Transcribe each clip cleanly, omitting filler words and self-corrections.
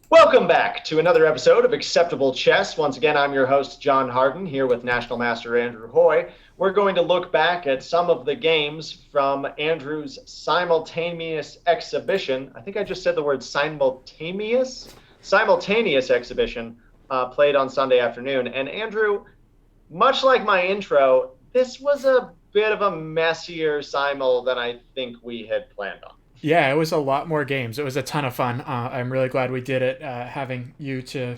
Welcome back to another episode of Acceptable Chess. Once again, I'm your host, John Harden, here with National Master Andrew Hoy. We're going to look back at some of the games from Andrew's simultaneous exhibition. I think I just said the word simultaneous exhibition played on Sunday afternoon. And Andrew, much like my intro, this was a bit of a messier simul than I think we had planned on. Yeah, it was a lot more games. It was a ton of fun. I'm really glad we did it. Having you to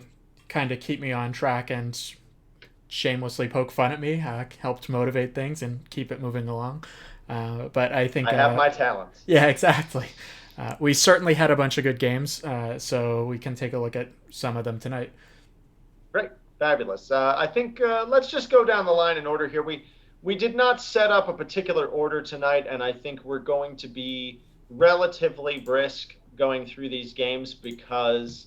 kind of keep me on track and shamelessly poke fun at me helped motivate things and keep it moving along. But I think, I have my talents. yeah, exactly. We certainly had a bunch of good games, so we can take a look at some of them tonight. Great, fabulous. I think let's just go down the line in order here. We did not set up a particular order tonight, and I think we're going to be relatively brisk going through these games because,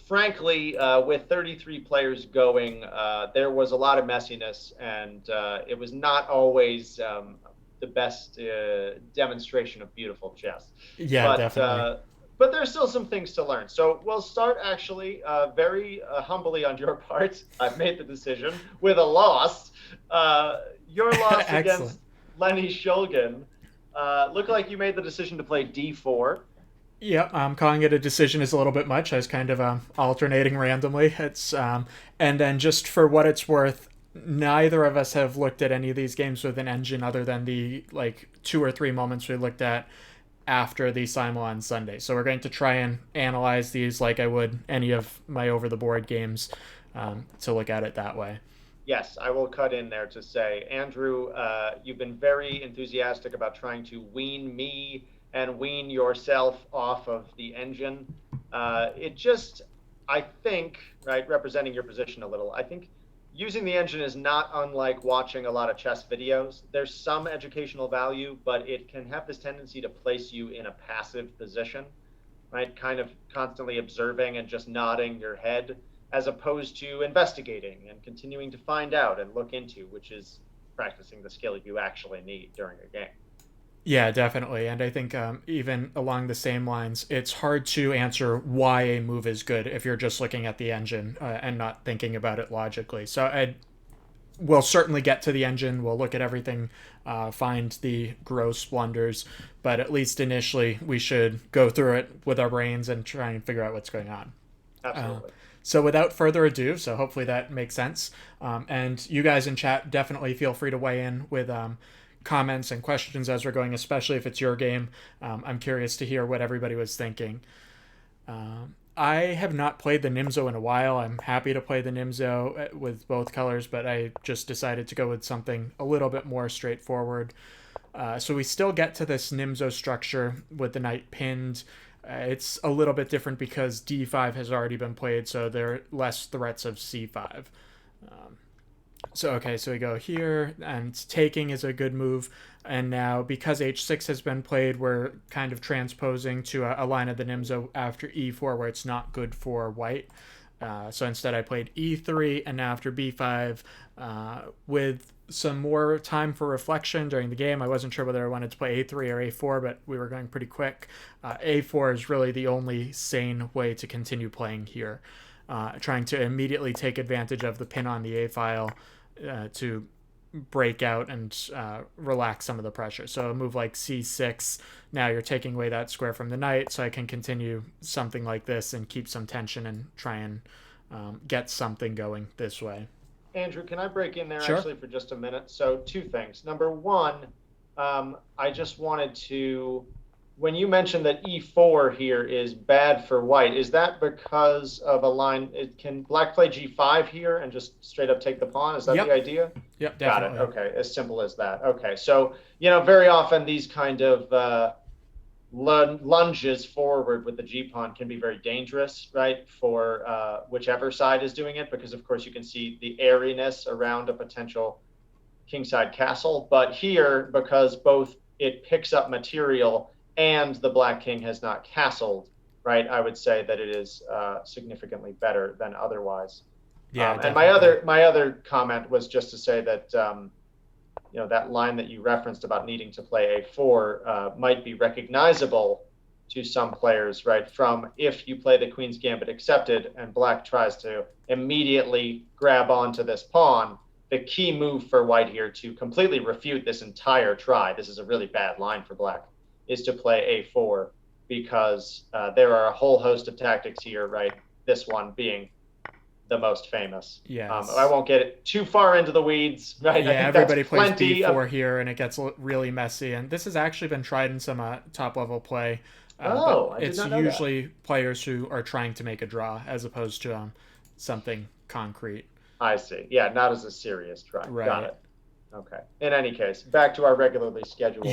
frankly, with 33 players going, there was a lot of messiness, and it was not always the best demonstration of beautiful chess. Yeah, But definitely. but there's still some things to learn. So we'll start actually very humbly on your part. I've made the decision with a loss. Your loss Excellent. against Lenny Shulgin looked like you made the decision to play d4. Yep, calling it a decision is a little bit much. I was kind of alternating randomly. And then just for what it's worth, neither of us have looked at any of these games with an engine other than the like 2 or 3 moments we looked at after the simul on Sunday. So we're going to try and analyze these like I would any of my over the board games, to look at it that way. Yes, I will cut in there to say, Andrew, you've been very enthusiastic about trying to wean me and wean yourself off of the engine. It just, I think, right, representing your position a little, I think using the engine is not unlike watching a lot of chess videos. There's some educational value, but it can have this tendency to place you in a passive position, right? Kind of constantly observing and just nodding your head, as opposed to investigating and continuing to find out and look into, which is practicing the skill you actually need during a game. Yeah, definitely. And I think, even along the same lines, it's hard to answer why a move is good if you're just looking at the engine, and not thinking about it logically. So we'll certainly get to the engine. We'll look at everything, find the gross blunders, but at least initially we should go through it with our brains and try and figure out what's going on. Uh, Absolutely. so without further ado, so hopefully that makes sense. And you guys in chat definitely feel free to weigh in with, comments and questions as we're going, especially if it's your game. I'm curious to hear what everybody was thinking. I have not played the Nimzo in a while. I'm happy to play the Nimzo with both colors, but I just decided to go with something a little bit more straightforward. So we still get to this Nimzo structure with the knight pinned. It's a little bit different because d5 has already been played, so there are less threats of c5. So okay, so we go here, and taking is a good move. And now because h6 has been played, we're kind of transposing to a line of the Nimzo after e4 where it's not good for white. So instead I played e3, and now after b5, with some more time for reflection during the game, I wasn't sure whether I wanted to play a3 or a4, but we were going pretty quick. A4 is really the only sane way to continue playing here. Trying to immediately take advantage of the pin on the A file, to break out and relax some of the pressure. So a move like c6, now you're taking away that square from the knight, so I can continue something like this and keep some tension and try and, get something going this way. Andrew, can I break in there Sure. actually for just a minute? So, two things. Number one, I just wanted to, when you mentioned that e4 here is bad for white, is that because of a line? Can black play g5 here and just straight up take the pawn? Is that the Yep. idea? Yep. Got it. Definitely. Okay, as simple as that. Okay, so very often these kind of lunges forward with the G pawn can be very dangerous, right, for whichever side is doing it, because of course you can see the airiness around a potential kingside castle. But here, because both it picks up material and the black king has not castled, right, I would say that it is significantly better than otherwise. Yeah. And my Definitely. other comment was just to say that that line that you referenced about needing to play a4 might be recognizable to some players, right? From if you play the Queen's Gambit accepted and black tries to immediately grab onto this pawn, the key move for white here to completely refute this entire try, this is a really bad line for black, is to play a4 because there are a whole host of tactics here, right? This one being the most famous. I Yes. won't get too far into the weeds, right? I Yeah, think that's everybody plays plenty b4 of. here, and it gets really messy. And this has actually been tried in some top level play, but Oh, I did it's not know that. usually players who are trying to make a draw as opposed to something concrete. I see. Yeah, not as a serious try. Got Right. it. Okay. In any case, back to our regularly scheduled.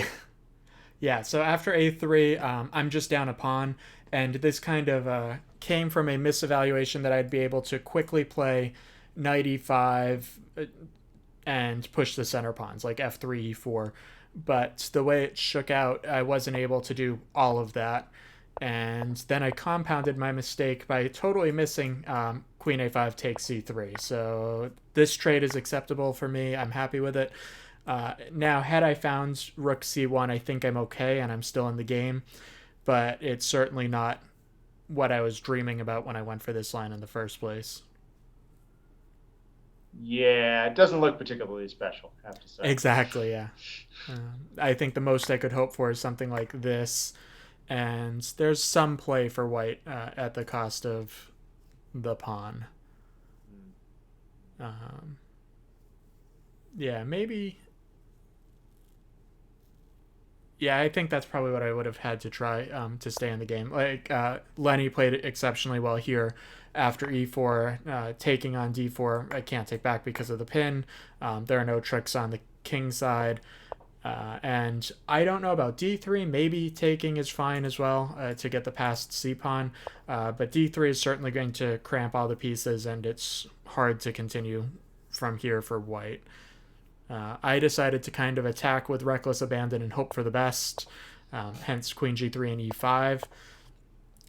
Yeah, so after a3, I'm just down a pawn, and this kind of came from a misevaluation that I'd be able to quickly play knight e5 and push the center pawns, like f3, e4. But the way it shook out, I wasn't able to do all of that. And then I compounded my mistake by totally missing queen a5 takes c3. So this trade is acceptable for me. I'm happy with it. Now, had I found rook c1, I think I'm okay and I'm still in the game, but it's certainly not what I was dreaming about when I went for this line in the first place. Yeah, it doesn't look particularly special, I have to say. Exactly, yeah. I think the most I could hope for is something like this, and there's some play for white at the cost of the pawn. Um, yeah, maybe. Yeah, I think that's probably what I would have had to try to stay in the game. Like Lenny played exceptionally well here after e4, taking on d4. I can't take back because of the pin. There are no tricks on the king side. And I don't know about d3. Maybe taking is fine as well to get the past c pawn. But d3 is certainly going to cramp all the pieces, and it's hard to continue from here for white. I decided to kind of attack with reckless abandon and hope for the best, hence queen g3 and e5.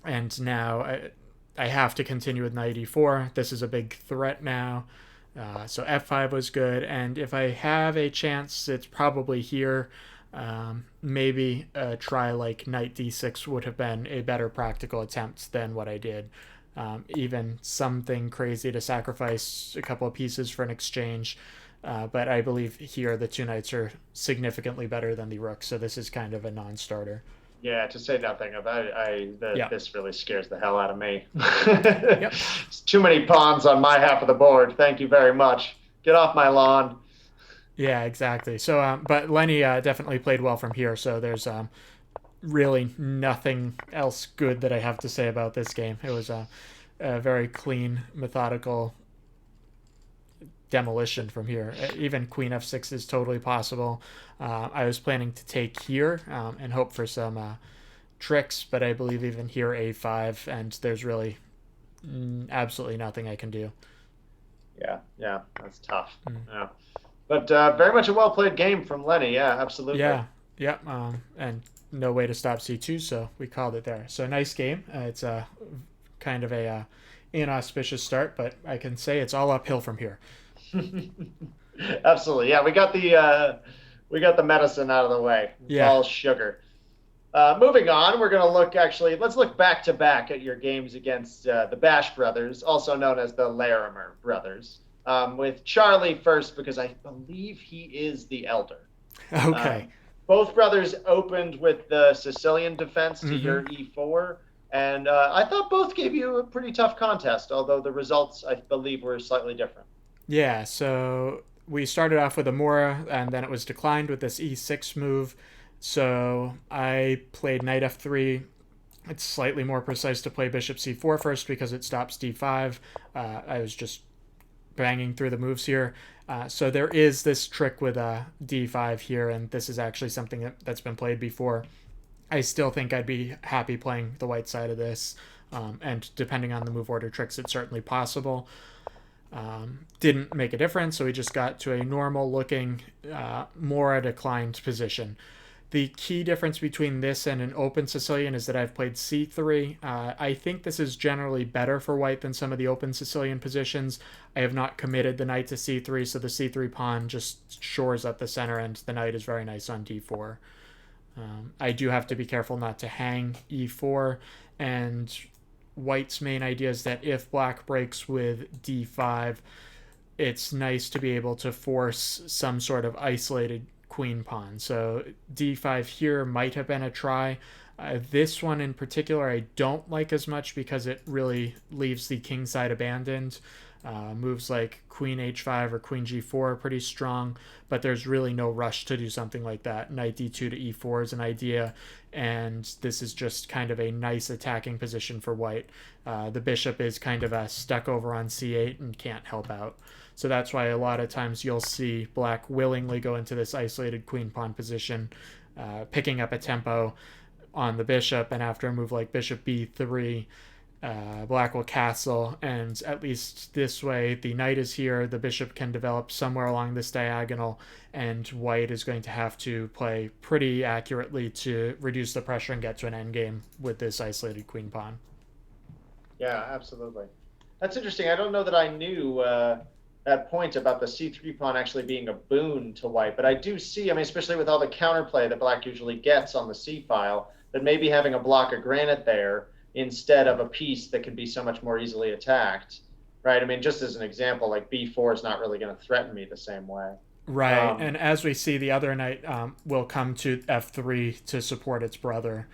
And now I have to continue with knight e4. This is a big threat now. So f5 was good, and if I have a chance, it's probably here. Maybe a try like knight d6 would have been a better practical attempt than what I did. Even something crazy to sacrifice a couple of pieces for an exchange. But I believe here the two knights are significantly better than the rook, so this is kind of a non-starter. Yeah, to say nothing of Yeah. this really scares the hell out of me. Yep. It's too many pawns on my half of the board. Thank you very much. Get off my lawn. Yeah, exactly. So, but Lenny definitely played well from here. So there's really nothing else good that I have to say about this game. It was a very clean, methodical demolition from here. Even queen f6 is totally possible. I was planning to take here and hope for some tricks, but I believe even here a5, and there's really absolutely nothing I can do. Yeah, that's tough. Mm. Yeah, but very much a well played game from Lenny. Yeah, absolutely. Yeah, yeah, and no way to stop c2, so we called it there. So nice game. It's a kind of a inauspicious start, but I can say it's all uphill from here. Absolutely. Yeah, we got the medicine out of the way. It's Yeah. all sugar. Moving on, we're going to look actually, let's look back to back at your games against the Bash brothers, also known as the Larimer brothers, with Charlie first, because I believe he is the elder. Okay. Um, both brothers opened with the Sicilian defense to Mm-hmm. your e4, and I thought both gave you a pretty tough contest, although the results, I believe, were slightly different. Yeah, so we started off with a Mora, and then it was declined with this e6 move. So I played knight f3. It's slightly more precise to play bishop c4 first because it stops d5. I was just banging through the moves here. So there is this trick with d5 here, and this is actually something that's been played before. I still think I'd be happy playing the white side of this, and depending on the move order tricks, it's certainly possible. Didn't make a difference, so we just got to a normal looking, more a declined position. The key difference between this and an open Sicilian is that I've played c3. I think this is generally better for white than some of the open Sicilian positions. I have not committed the knight to c3, so the c3 pawn just shores up the center, and the knight is very nice on d4. I do have to be careful not to hang e4, and white's main idea is that if black breaks with d5, it's nice to be able to force some sort of isolated queen pawn. So d5 here might have been a try. This one in particular, I don't like as much because it really leaves the king side abandoned. Moves like queen h5 or queen g4 are pretty strong, but there's really no rush to do something like that. Knight d2 to e4 is an idea, and this is just kind of a nice attacking position for white. The bishop is kind of stuck over on c8 and can't help out. So that's why a lot of times you'll see black willingly go into this isolated queen pawn position, picking up a tempo on the bishop, and after a move like bishop b3, black will castle, and at least this way the knight is here, the bishop can develop somewhere along this diagonal, and white is going to have to play pretty accurately to reduce the pressure and get to an endgame with this isolated queen pawn. Yeah, absolutely. That's interesting. I don't know that I knew that point about the c3 pawn actually being a boon to white, but I do see, I mean, especially with all the counterplay that black usually gets on the c file, that maybe having a block of granite there instead of a piece that can be so much more easily attacked, right? I mean, just as an example, like b4 is not really going to threaten me the same way. Right, and as we see, the other knight will come to f3 to support its brother.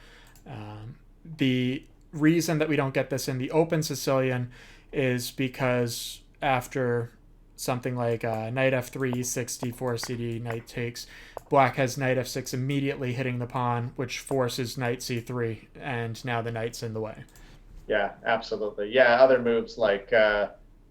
The reason that we don't get this in the open Sicilian is because after something like knight f3, e6, d4, cd, knight takes, black has knight f6 immediately hitting the pawn, which forces knight c3, and now the knight's in the way. Yeah, absolutely. Yeah, other moves like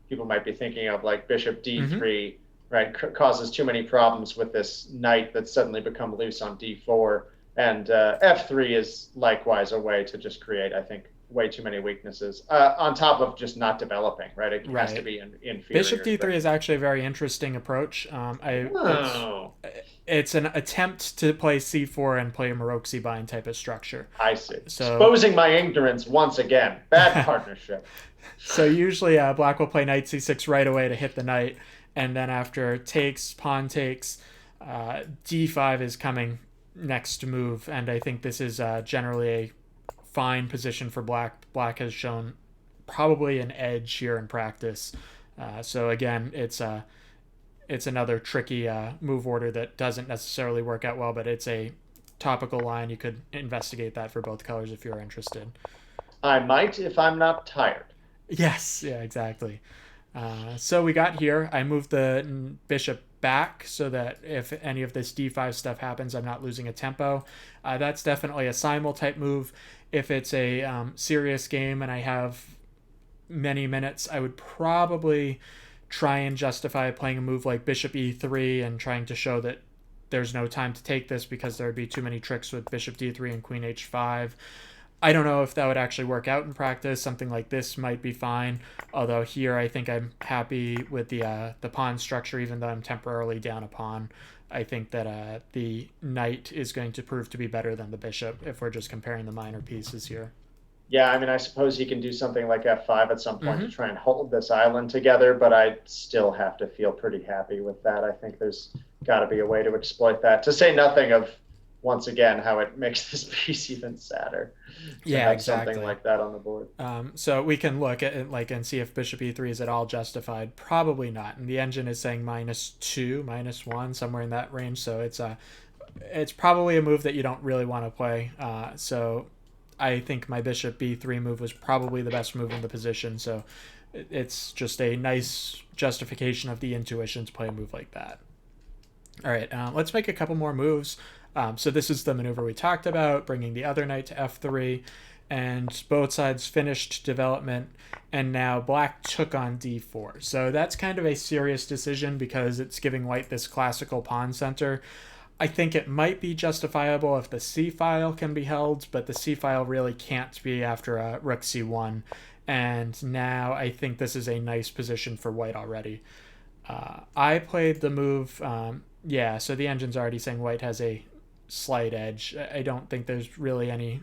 people might be thinking of, like bishop d3, right, causes too many problems with this knight that's suddenly become loose on d4. And f3 is likewise a way to just create, I think, way too many weaknesses on top of just not developing, right? It has to be inferior. Bishop d3 is actually a very interesting approach. It's an attempt to play c4 and play a Maroczy-Bind type of structure. I see. So, exposing my ignorance once again. Bad partnership. So usually black will play knight c6 right away to hit the knight, and then after takes, pawn takes, d5 is coming next move, and I think this is generally a fine position for black. Black has shown probably an edge here in practice. So again, it's another tricky move order that doesn't necessarily work out well, but it's a topical line. You could investigate that for both colors if you're interested. I might if I'm not tired. Yes, yeah, exactly. So we got here. I moved the bishop back so that if any of this d5 stuff happens, I'm not losing a tempo. That's definitely a Simul type move. If it's a serious game and I have many minutes, I would probably try and justify playing a move like bishop e3 and trying to show that there's no time to take this because there would be too many tricks with bishop d3 and queen h5. I don't know if that would actually work out in practice. Something like this might be fine. Although here I think I'm happy with the pawn structure, even though I'm temporarily down a pawn. I think that the knight is going to prove to be better than the bishop if we're just comparing the minor pieces here. Yeah, I mean, I suppose he can do something like f5 at some point to try and hold this island together, but I still have to feel pretty happy with that. I think there's got to be a way to exploit that, to say nothing of, once again, how it makes this piece even sadder. Yeah, exactly. Something like that on the board. So we can look at it and see if bishop e3 is at all justified. Probably not. And the engine is saying -2, -1, somewhere in that range. So it's probably a move that you don't really want to play. So I think my bishop b3 move was probably the best move in the position. So it's just a nice justification of the intuition to play a move like that. All right, let's make a couple more moves. So this is the maneuver we talked about, bringing the other knight to f3, and both sides finished development, and now black took on d4. So that's kind of a serious decision because it's giving white this classical pawn center. I think it might be justifiable if the c-file can be held, but the c-file really can't be after a rook c1, and now I think this is a nice position for white already. I played the move, so the engine's already saying white has a slight edge. I don't think there's really any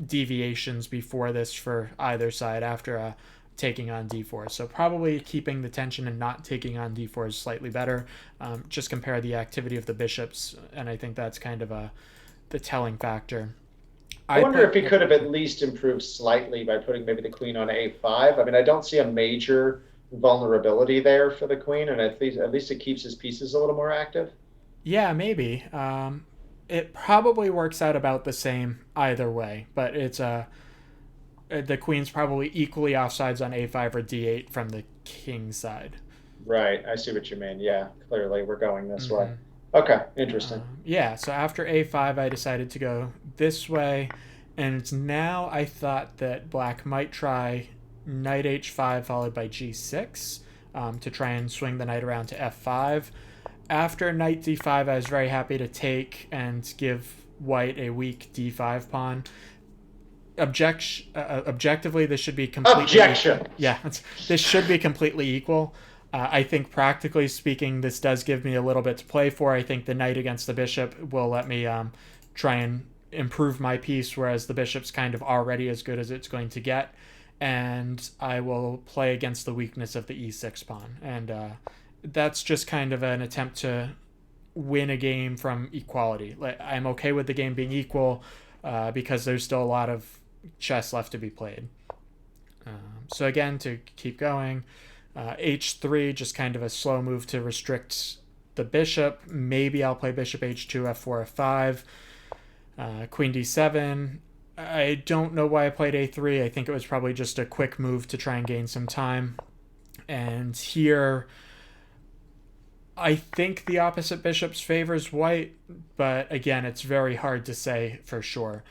deviations before this for either side after taking on d4. So probably keeping the tension and not taking on d4 is slightly better. Just compare the activity of the bishops, and I think that's kind of the telling factor. I I wonder put if he could have at least improved slightly by putting maybe the queen on a5. I mean, I don't see a major vulnerability there for the queen, and at least it keeps his pieces a little more active. Yeah, maybe. It probably works out about the same either way, but the queen's probably equally offsides on a5 or d8 from the king side. Right. I see what you mean. Yeah, clearly we're going this way. Mm-hmm. Okay, interesting. Yeah, so after a5, I decided to go this way, and now I thought that black might try knight h5 followed by g6 to try and swing the knight around to f5. After knight d5, I was very happy to take and give white a weak d5 pawn. Objectively, this should be completely Objection. yeah, this should be completely equal. I think practically speaking, this does give me a little bit to play for. I think the knight against the bishop will let me try and improve my piece, whereas the bishop's kind of already as good as it's going to get. And I will play against the weakness of the e6 pawn. And that's just kind of an attempt to win a game from equality. I'm okay with the game being equal because there's still a lot of chess left to be played. So again, to keep going, h3, just kind of a slow move to restrict the bishop. Maybe I'll play bishop h2, f4, f5, queen d7. I don't know why I played a3. I think it was probably just a quick move to try and gain some time. And here, I think the opposite bishop's favors white, but again, it's very hard to say for sure.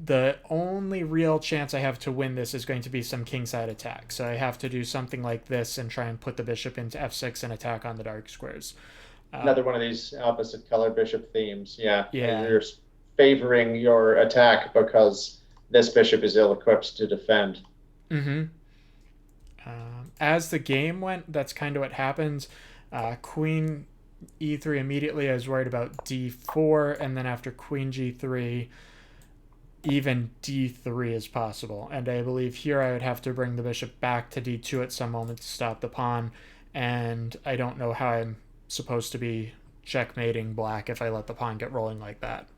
The only real chance I have to win this is going to be some kingside attack. So I have to do something like this and try and put the bishop into f6 and attack on the dark squares. Another one of these opposite color bishop themes. Yeah. Yeah. You're favoring your attack because this bishop is ill-equipped to defend. Mm-hmm. As the game went, that's kind of what happened. Queen e3 immediately, I was worried about d4, and then after queen g3, even d3 is possible. And I believe here I would have to bring the bishop back to d2 at some moment to stop the pawn, and I don't know how I'm supposed to be checkmating black if I let the pawn get rolling like that.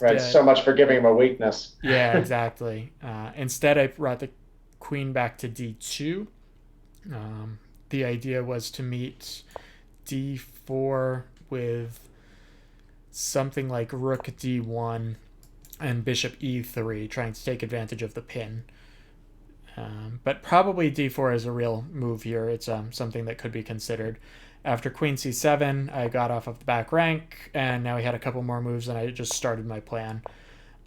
Right. So much for giving him a weakness. Yeah, exactly. Instead, I brought the queen back to d2. The idea was to meet d4 with something like rook d1 and bishop e3, trying to take advantage of the pin. But probably d4 is a real move here. It's something that could be considered. After queen c7, I got off of the back rank, and now we had a couple more moves, and I just started my plan.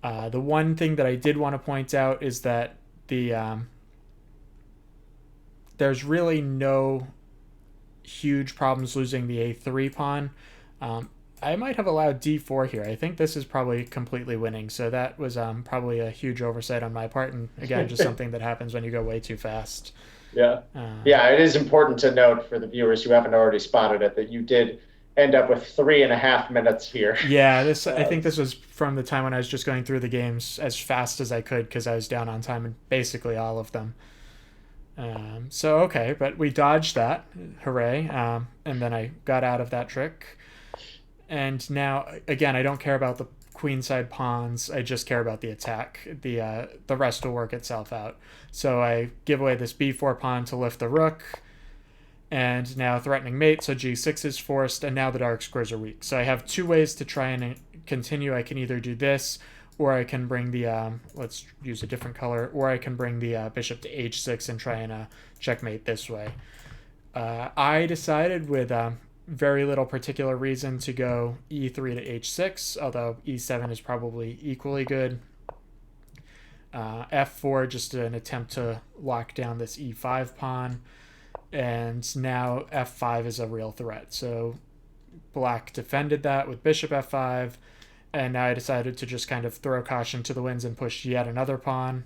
The one thing that I did want to point out is that there's really no huge problems losing the a3 pawn. I might have allowed d4 here. I think this is probably completely winning. So that was probably a huge oversight on my part. And again, just something that happens when you go way too fast. Yeah. Yeah, it is important to note for the viewers who haven't already spotted it that you did end up with 3.5 minutes here. Yeah, I think this was from the time when I was just going through the games as fast as I could because I was down on time in basically all of them. So, okay, but we dodged that. Hooray. And then I got out of that trick. And now, again, I don't care about the queenside pawns. I just care about the attack. The rest will work itself out. So I give away this b4 pawn to lift the rook. And now threatening mate, so g6 is forced, and now the dark squares are weak. So I have two ways to try and continue. I can either do this, or I can bring the, let's use a different color, or I can bring the bishop to h6 and try and checkmate this way. I decided with very little particular reason to go e3 to h6, although e7 is probably equally good. F4, just an attempt to lock down this e5 pawn. And now f5 is a real threat. So black defended that with bishop f5, and now I decided to just kind of throw caution to the winds and push yet another pawn.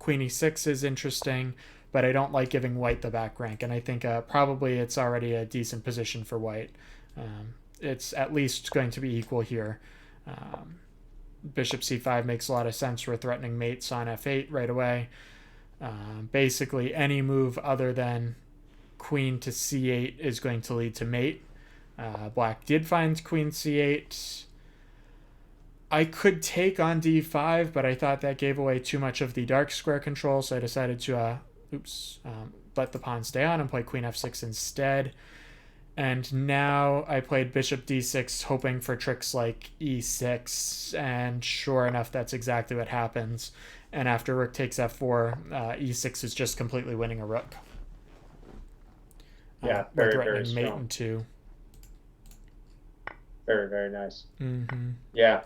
Queen e6 is interesting, but I don't like giving white the back rank, and I think probably it's already a decent position for white. It's at least going to be equal here. Bishop c5 makes a lot of sense. We're threatening mates on f8 right away. Basically, any move other than queen to c8 is going to lead to mate. Black did find queen c8. I could take on d5, but I thought that gave away too much of the dark square control, so I decided to let the pawn stay on and play queen f6 instead. And now I played bishop d6, hoping for tricks like e6, and sure enough, that's exactly what happens. And after rook takes f4, e6 is just completely winning a rook. Yeah, we're very, very threatening mate strong. in 2. Very, very nice. Mm-hmm. Yeah.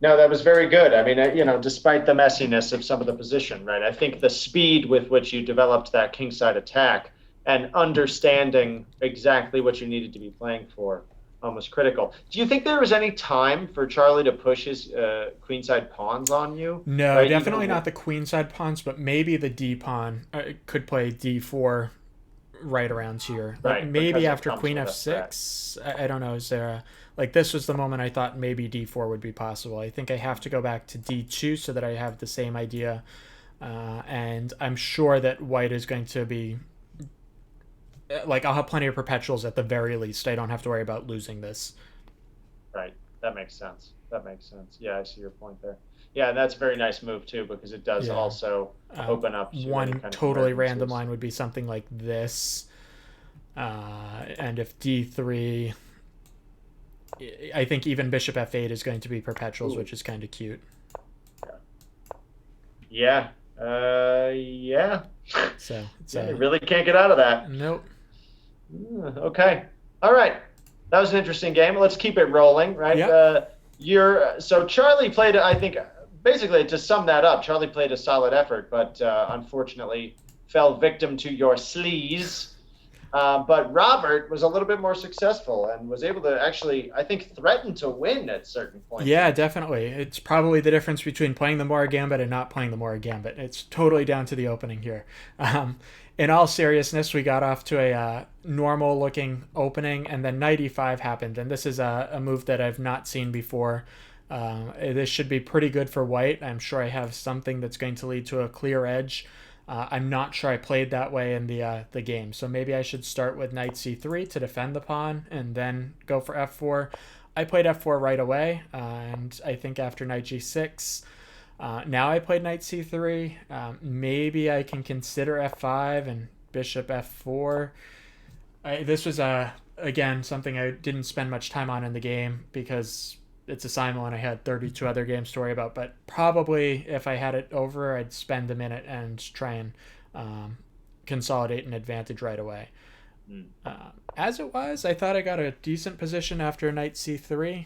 No, that was very good. I mean, despite the messiness of some of the position, right? I think the speed with which you developed that kingside attack and understanding exactly what you needed to be playing for was critical. Do you think there was any time for Charlie to push his queenside pawns on you? No, Right? definitely not the queenside pawns, but maybe the d pawn could play d4 right around here. Like Right, maybe because it after comes queen with a threat. f6. I don't know. Is there a like this was the moment I thought maybe d4 would be possible. I think I have to go back to d2 so that I have the same idea. And I'm sure that white is going to be like I'll have plenty of perpetuals at the very least. I don't have to worry about losing this. Right. That makes sense. That makes sense. Yeah, I see your point there. Yeah, and that's a very nice move too because it does Yeah. also open up to any One kind of totally random emergencies. line would be something like this. And if d3, I think even bishop f8 is going to be perpetuals, Ooh. which is kind of cute. Yeah. Yeah. So it's Yeah, you really can't get out of that. nope. Okay. All right. That was an interesting game. Let's keep it rolling, right? Yep. So Charlie played, I think, basically to sum that up, Charlie played a solid effort, but unfortunately fell victim to your sleaze. But Robert was a little bit more successful and was able to actually, I think, threaten to win at certain points. Yeah, definitely. It's probably the difference between playing the Mora Gambit and not playing the Mora Gambit. It's totally down to the opening here. In all seriousness, we got off to a normal looking opening, and then knight e5 happened. And this is a move that I've not seen before. This should be pretty good for white. I'm sure I have something that's going to lead to a clear edge. I'm not sure I played that way in the game, so maybe I should start with knight c3 to defend the pawn and then go for f4. I played f4 right away, and I think after knight g6, now I played knight c3. Maybe I can consider f5 and bishop f4. This was again something I didn't spend much time on in the game because it's a Simul and I had 32 other games to worry about. But probably if I had it over, I'd spend a minute and try and consolidate an advantage right away. As it was, I thought I got a decent position after knight c3.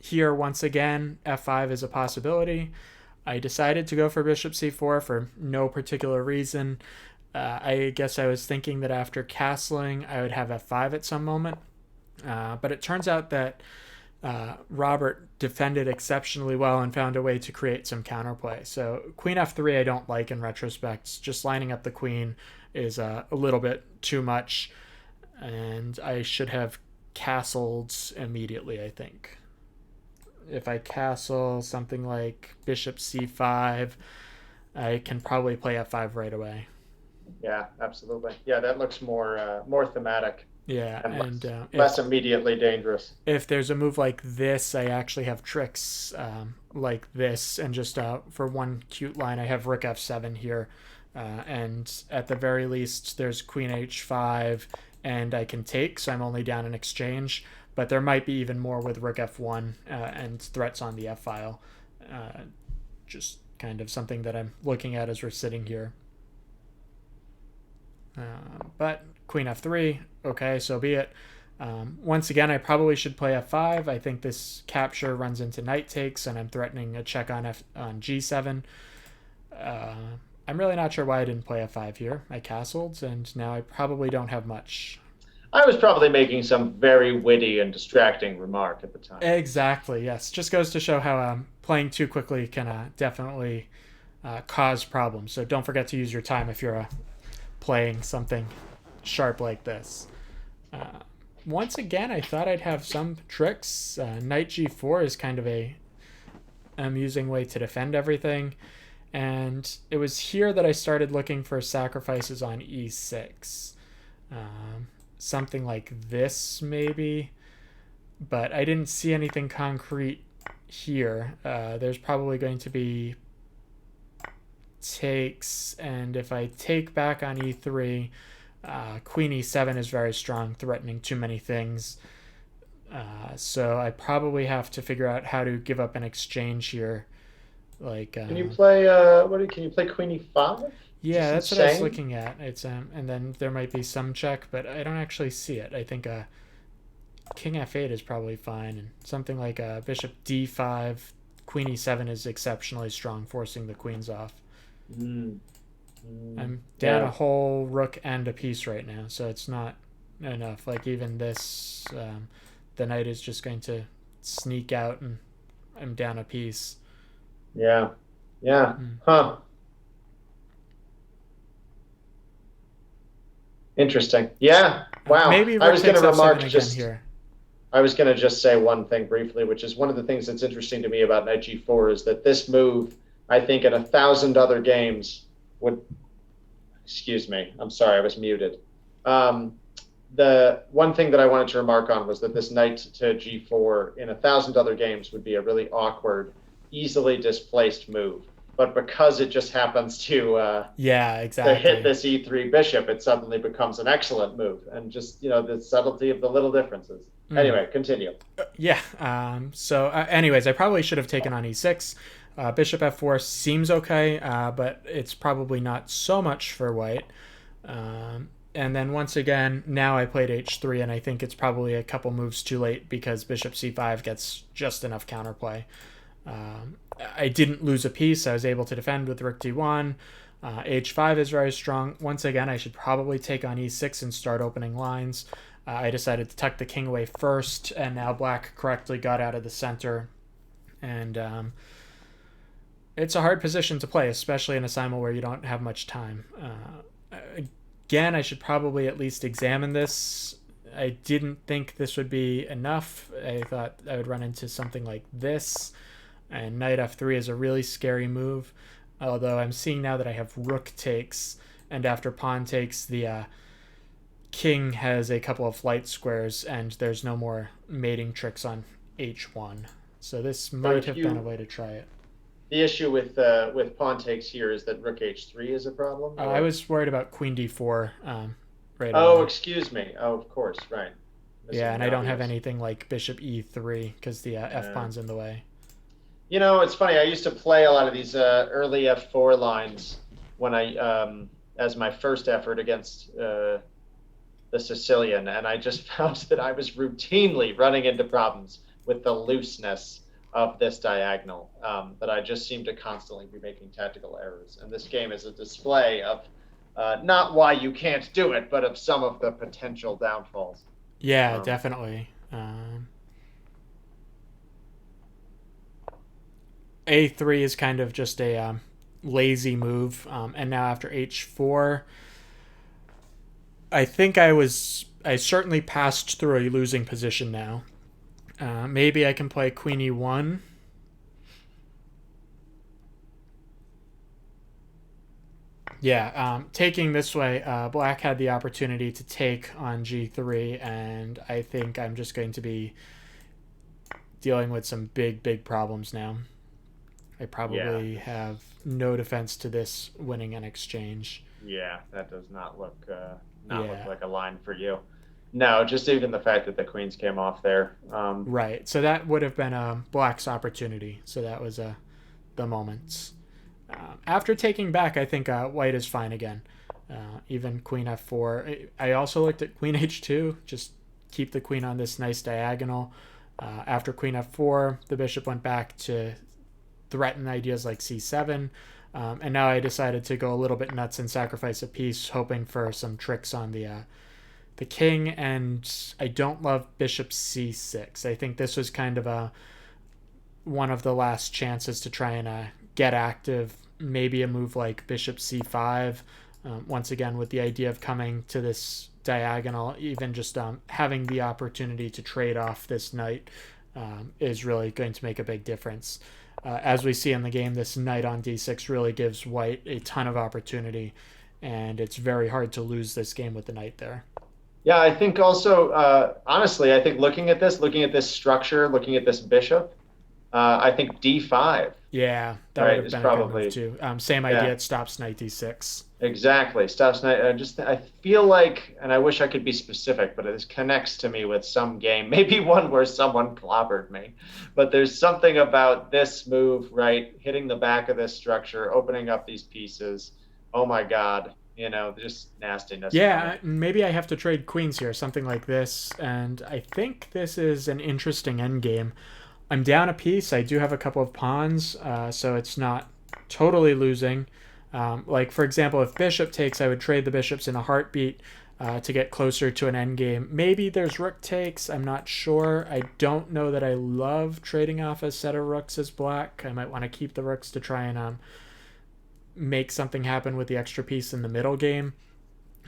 Here, once again, f5 is a possibility. I decided to go for bishop c4 for no particular reason. I guess I was thinking that after castling, I would have f5 at some moment. But it turns out that Robert defended exceptionally well and found a way to create some counterplay. So queen f3 I don't like in retrospect. Just lining up the queen is a little bit too much, and I should have castled immediately, I think. If I castle something like bishop c5, I can probably play f5 right away. Yeah, absolutely. Yeah, that looks more thematic Yeah, and and less immediately dangerous. if there's a move like this, I actually have tricks like this, and just for one cute line, I have rook f7 here, and at the very least, there's queen h5, and I can take, so I'm only down an exchange. But there might be even more with rook f1 and threats on the f file. Just kind of something that I'm looking at as we're sitting here. But queen f3, okay, so be it. Once again, I probably should play f5. I think this capture runs into knight takes, and I'm threatening a check on g7. I'm really not sure why I didn't play f5 here. I castled, and now I probably don't have much. I was probably making some very witty and distracting remark at the time. Exactly, yes. Just goes to show how playing too quickly can definitely cause problems. So don't forget to use your time if you're playing something sharp like this. Once again, I thought I'd have some tricks. Knight g4 is kind of a amusing way to defend everything. And it was here that I started looking for sacrifices on e6. something like this maybe, but I didn't see anything concrete here. There's probably going to be takes, and if I take back on e3, queen e7 is very strong, threatening too many things. So I probably have to figure out how to give up an exchange here. Like, Can you play can you play Queen E5? yeah, Just that's what I was insane. looking at. It's and then there might be some check, but I don't actually see it. I think King F8 is probably fine, and something like Bishop D5, Queen E7 is exceptionally strong, forcing the queens off. Mm, I'm down a yeah, whole rook and a piece right now, so it's not enough. Like even this, the knight is just going to sneak out, and I'm down a piece. yeah, yeah. Mm. Huh. Interesting. Yeah. Wow. Maybe rook takes f7 again here. I was going to just say one thing briefly, which is one of the things that's interesting to me about knight g4 is that this move, I think, in 1,000 other games would. Excuse me. I'm sorry, I was muted. Um, the one thing that I wanted to remark on was that this knight to g4 in 1,000 other games would be a really awkward, easily displaced move. But because it just happens Yeah, to hit exactly. this e3 bishop, it suddenly becomes an excellent move. And just the subtlety of the little differences. Mm. Anyway, continue. Yeah. Anyways, I probably should have taken on e6. Bishop f4 seems okay, but it's probably not so much for white. And then once again, now I played h3, and I think it's probably a couple moves too late because bishop c5 gets just enough counterplay. I didn't lose a piece. I was able to defend with rook d1. H5 is very strong. Once again, I should probably take on e6 and start opening lines. I decided to tuck the king away first, and now black correctly got out of the center. And it's a hard position to play, especially in a simul where you don't have much time. Again, I should probably at least examine this. I didn't think this would be enough. I thought I would run into something like this, and knight f3 is a really scary move. Although I'm seeing now that I have rook takes, and after pawn takes, the king has a couple of flight squares, and there's no more mating tricks on h1. So this So might if have been a you way to try it. the issue with pawn takes here is that rook h3 is a problem, I or was worried about queen d4 right oh, away. excuse me. Oh, of course, right. Yeah, Missing and the I don't have obvious. anything like bishop e3 because the f Uh, pawn's in the way. it's funny. I used to play a lot of these early f4 lines when as my first effort against the Sicilian, and I just found that I was routinely running into problems with the looseness of this diagonal. That I just seem to constantly be making tactical errors, and this game is a display of not why you can't do it, but of some of the potential downfalls. Yeah, Um, definitely. A3 is kind of just a lazy move, and now after h4, I think I certainly passed through a losing position now. Maybe I can play queen e1. Yeah, taking this way, black had the opportunity to take on g3, and I think I'm just going to be dealing with some big problems now. I yeah, probably have no defense to this winning an exchange. yeah, that does not look Yeah, like a line for you. No, just even the fact that the queens came off there. right. So that would have been a black's opportunity. So that was the moment. After taking back, I think white is fine again. Even queen f4. I also looked at queen h2. Just keep the queen on this nice diagonal. After queen f4, the bishop went back to threaten ideas like c7. And now I decided to go a little bit nuts and sacrifice a piece, hoping for some tricks on the king. And I don't love bishop c6. I think this was kind of one of the last chances to try and get active. Maybe a move like bishop c5. Once again, with the idea of coming to this diagonal, even just having the opportunity to trade off this knight is really going to make a big difference. As we see in the game, this knight on d6 really gives white a ton of opportunity, and it's very hard to lose this game with the knight there. Yeah, I think also, honestly, I think looking at this structure, looking at this bishop, I think D5, Yeah, that would right, have is been a good move probably, too. Same idea. yeah, It stops knight d6. exactly. Stops night. I feel like, and I wish I could be specific, but this connects to me with some game, maybe one where someone clobbered me. But there's something about this move, right? Hitting the back of this structure, opening up these pieces. Oh my God, just nastiness for me. Yeah, maybe I have to trade queens here, something like this. And I think this is an interesting endgame. I'm down a piece. I do have a couple of pawns, so it's not totally losing. Like, for example, if bishop takes, I would trade the bishops in a heartbeat to get closer to an endgame. Maybe there's rook takes. I'm not sure. I don't know that I love trading off a set of rooks as black. I might want to keep the rooks to try and make something happen with the extra piece in the middle game.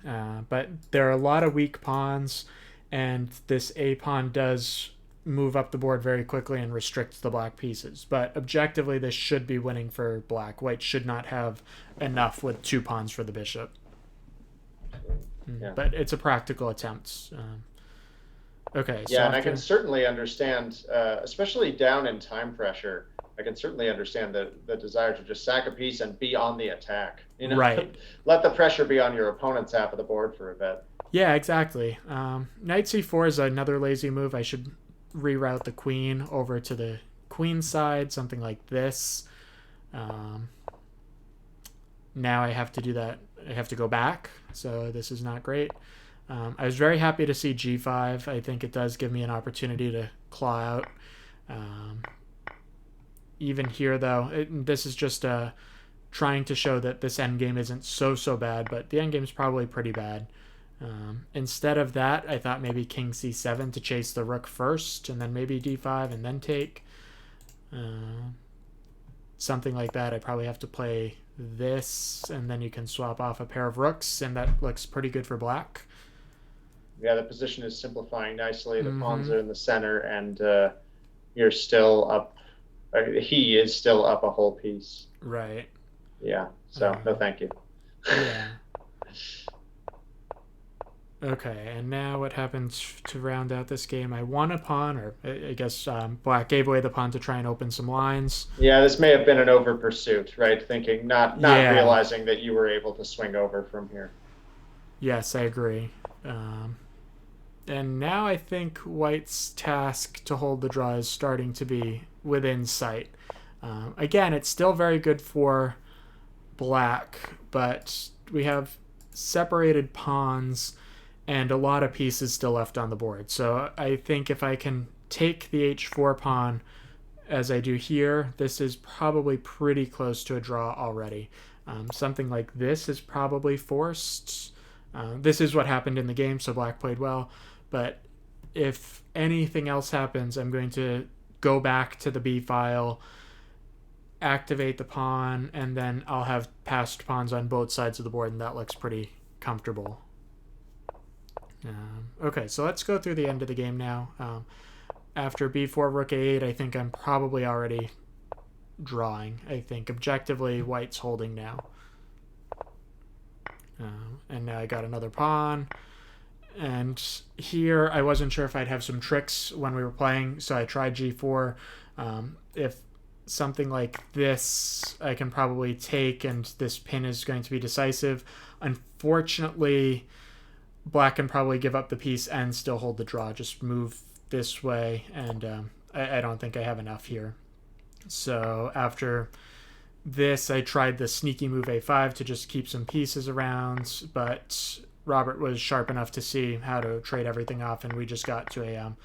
But there are a lot of weak pawns, and this a pawn does move up the board very quickly and restricts the black pieces. But objectively, this should be winning for black. White should not have enough with two pawns for the bishop. Yeah. But it's a practical attempt. Okay, so Yeah, and I can after. certainly understand, especially down in time pressure, I can certainly understand the desire to just sack a piece and be on the attack. Right. Let the pressure be on your opponent's half of the board for a bit. Yeah, exactly. Knight c4 is another lazy move. I should reroute the queen over to the queen side, something like this. Um, Now I have to do that. I have to go back, so this is not great. I was very happy to see g5. I think it does give me an opportunity to claw out. Um, Even here, though, this is just trying to show that this endgame isn't so bad, but the endgame is probably pretty bad. Instead of that, I thought maybe king c7 to chase the rook first, and then maybe d5 and then take. Something like that. I probably have to play this, and then you can swap off a pair of rooks, and that looks pretty good for black. Yeah, the position is simplifying nicely. The pawns Mm-hmm. are in the center, and you're still up. He is still up a whole piece. Right. Yeah, so no, Uh, thank you. yeah. Okay, and now what happens to round out this game? I won a pawn, or I guess black gave away the pawn to try and open some lines. Yeah, this may have been an over pursuit, right? Thinking, not Yeah. realizing that you were able to swing over from here. Yes, I agree. Um, and now I think White's task to hold the draw is starting to be within sight. Again, it's still very good for black, but we have separated pawns and a lot of pieces still left on the board. So I think if I can take the h4 pawn as I do here, this is probably pretty close to a draw already. Something like this is probably forced. This is what happened in the game, so black played well. But if anything else happens, I'm going to go back to the B file, activate the pawn, and then I'll have passed pawns on both sides of the board, and that looks pretty comfortable. Okay, so let's go through the end of the game now. After b4, rook a8, I think I'm probably already drawing. I think objectively, white's holding now. And now I got another pawn. And here, I wasn't sure if I'd have some tricks when we were playing, so I tried g4. If something like this, I can probably take, and this pin is going to be decisive. Unfortunately, black can probably give up the piece and still hold the draw. Just move this way, and I don't think I have enough here. So after this, I tried the sneaky move a5 to just keep some pieces around, but Robert was sharp enough to see how to trade everything off, and we just got to a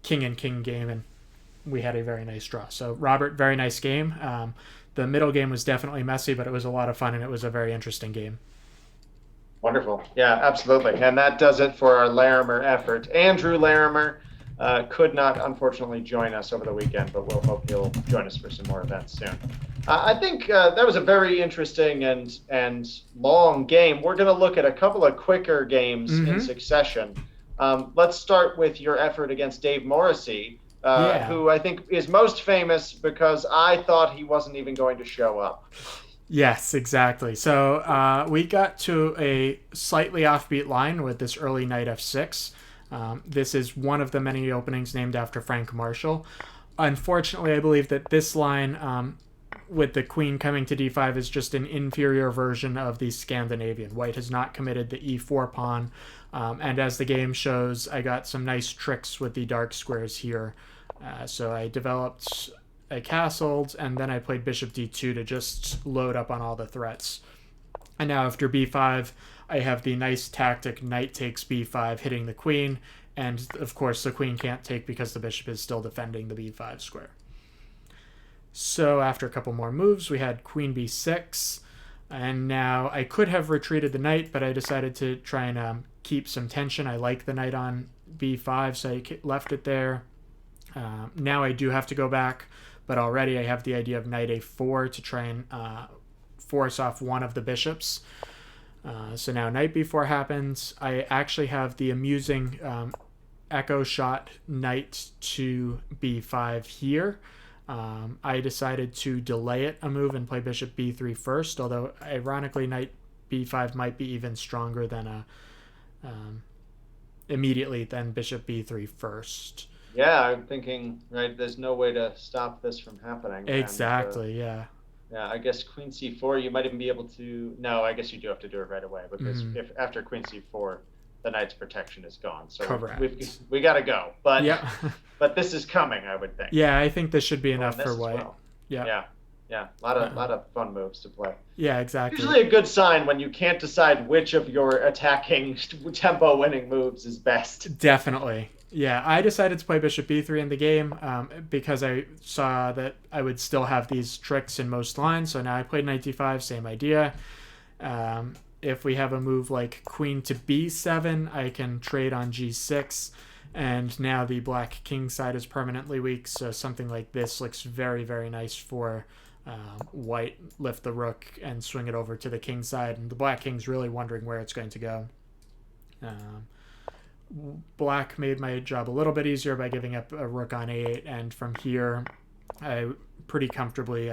king and king game, and we had a very nice draw. So Robert, very nice game. The middle game was definitely messy, but it was a lot of fun, and it was a very interesting game. Wonderful. Yeah, absolutely. And that does it for our Larimer effort. Andrew Larimer could not, unfortunately, join us over the weekend, but we'll hope he'll join us for some more events soon. I think that was a very interesting and long game. We're going to look at a couple of quicker games in succession. Let's start with your effort against Dave Morrissey, Yeah. who I think is most famous because I thought he wasn't even going to show up. Yes, exactly. So we got to a slightly offbeat line with this early knight f6. This is one of the many openings named after Frank Marshall. Unfortunately, I believe that this line, with the queen coming to d5, is just an inferior version of the Scandinavian. White has not committed the e4 pawn, and as the game shows, I got some nice tricks with the dark squares here. So I developed, I castled, and then I played bishop d2 to just load up on all the threats. And now after b5, I have the nice tactic knight takes b5, hitting the queen, and of course the queen can't take because the bishop is still defending the b5 square. So after a couple more moves, we had queen b6, and now I could have retreated the knight, but I decided to try and keep some tension. I like the knight on b5, so I left it there. Now I do have to go back, but already I have the idea of knight a4 to try and force off one of the bishops. So now knight b4 happens. I actually have the amusing echo shot knight to b5 here. I decided to delay it a move and play bishop b3 first, although ironically knight b5 might be even stronger than immediately than bishop b3 first. Yeah, I'm thinking, right, there's no way to stop this from happening. Exactly, yeah. Yeah, I guess queen c4, you might even be able to. No, I guess you do have to do it right away because if after queen c4, the knight's protection is gone. So Correct. we got to go. But Yeah. but this is coming, I would think. Yeah, I think this should be Oh, enough and this for as white. well. Yeah. Yeah. Lot of fun moves to play. Yeah, exactly. Usually a good sign when you can't decide which of your attacking tempo winning moves is best. Definitely. Yeah, I decided to play bishop b3 in the game because I saw that I would still have these tricks in most lines. So now I played knight d5, same idea. If we have a move like queen to b7, I can trade on g6. And now the black king side is permanently weak, so something like this looks very, very nice for white. Lift the rook and swing it over to the king side, and the black king's really wondering where it's going to go. Black made my job a little bit easier by giving up a rook on a8, and from here I pretty comfortably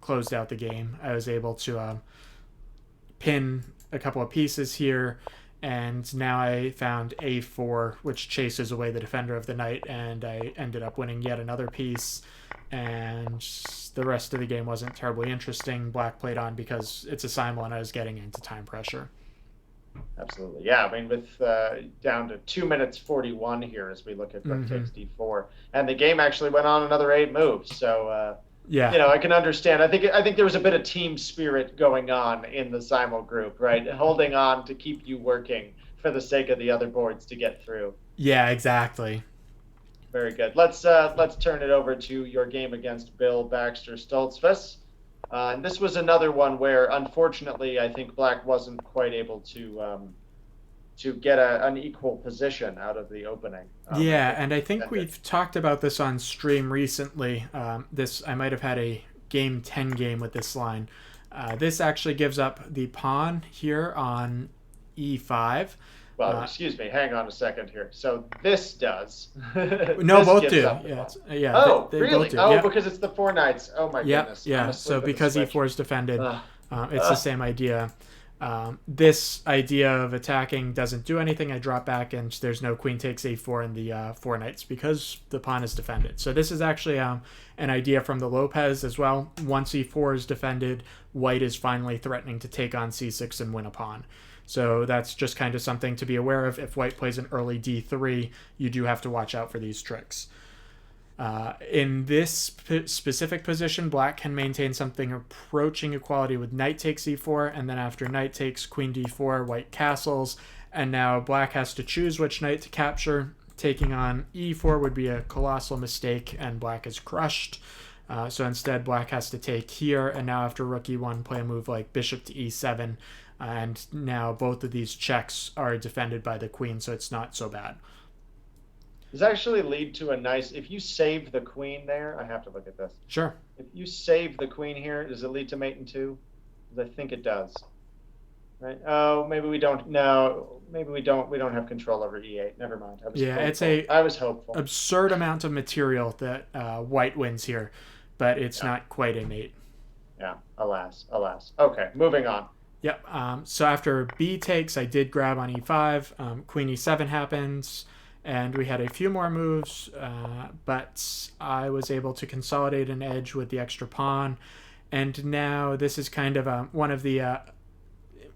closed out the game. I was able to pin a couple of pieces here, and now I found a4, which chases away the defender of the knight, and I ended up winning yet another piece. And the rest of the game wasn't terribly interesting. Black played on because it's a Simul and I was getting into time pressure. Absolutely. Yeah. I mean, with down to 2 minutes 41 here as we look at rook takes d4. And the game actually went on another 8 moves. So, Yeah. you know, I can understand. I think there was a bit of team spirit going on in the Simul group, right? Holding on to keep you working for the sake of the other boards to get through. Yeah, exactly. Very good. Let's turn it over to your game against Bill Baxter Stoltzfus. And this was another one where, unfortunately, I think Black wasn't quite able to get an equal position out of the opening. Yeah, and I think we've talked about this on stream recently. I might have had a game 10 game with this line. This actually gives up the pawn here on e5. Well, excuse me. Hang on a second here. So this does. No, This both gives do. up the Yeah, pawn. yeah. Oh, they really? both do. Oh, Yep. because it's the 4 knights. Oh my Yep, goodness. yeah. So because e4 is defended, it's the same idea. This idea of attacking doesn't do anything. I drop back and there's no queen takes a4 in the 4 knights because the pawn is defended. So this is actually an idea from the Lopez as well. Once e4 is defended, white is finally threatening to take on c6 and win a pawn. So that's just kind of something to be aware of. If white plays an early d3, you do have to watch out for these tricks. In this specific position, black can maintain something approaching equality with knight takes e4, and then after knight takes queen d4, white castles, and now black has to choose which knight to capture. Taking on e4 would be a colossal mistake, and black is crushed. So instead, black has to take here, and now after rook e1, play a move like bishop to e7, and now both of these checks are defended by the queen, so it's not so bad. Does actually lead to a nice, if you save the queen there, I have to look at this. Sure. If you save the queen here, does it lead to mate in 2? Because I think it does. Right? Oh, maybe we don't. No, maybe we don't. We don't have control over e8. Never mind. I was hopeful. Absurd amount of material that white wins here, but it's not quite a mate. Yeah. Alas, alas. Okay, moving on. Yep. So after b takes, I did grab on e5. Queen e7 happens, and we had a few more moves, but I was able to consolidate an edge with the extra pawn. And now this is kind of one of the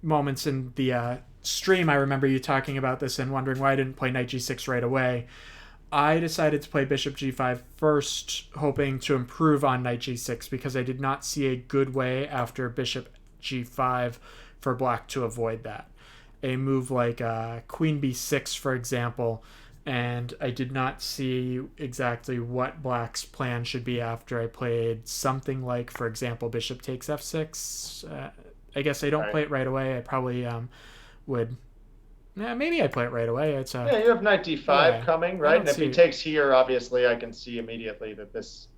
moments in the stream. I remember you talking about this and wondering why I didn't play knight g6 right away. I decided to play bishop g5 first, hoping to improve on knight g6 because I did not see a good way after bishop g5 for black to avoid that. A move like queen b6, for example, and I did not see exactly what black's plan should be after I played something like, for example, bishop takes f6. I guess I don't Right. play it right away. I probably would. Yeah, maybe I play it right away. It's Yeah, you have knight d5 yeah. coming, I right? don't And if he see. takes here, obviously, I can see immediately that this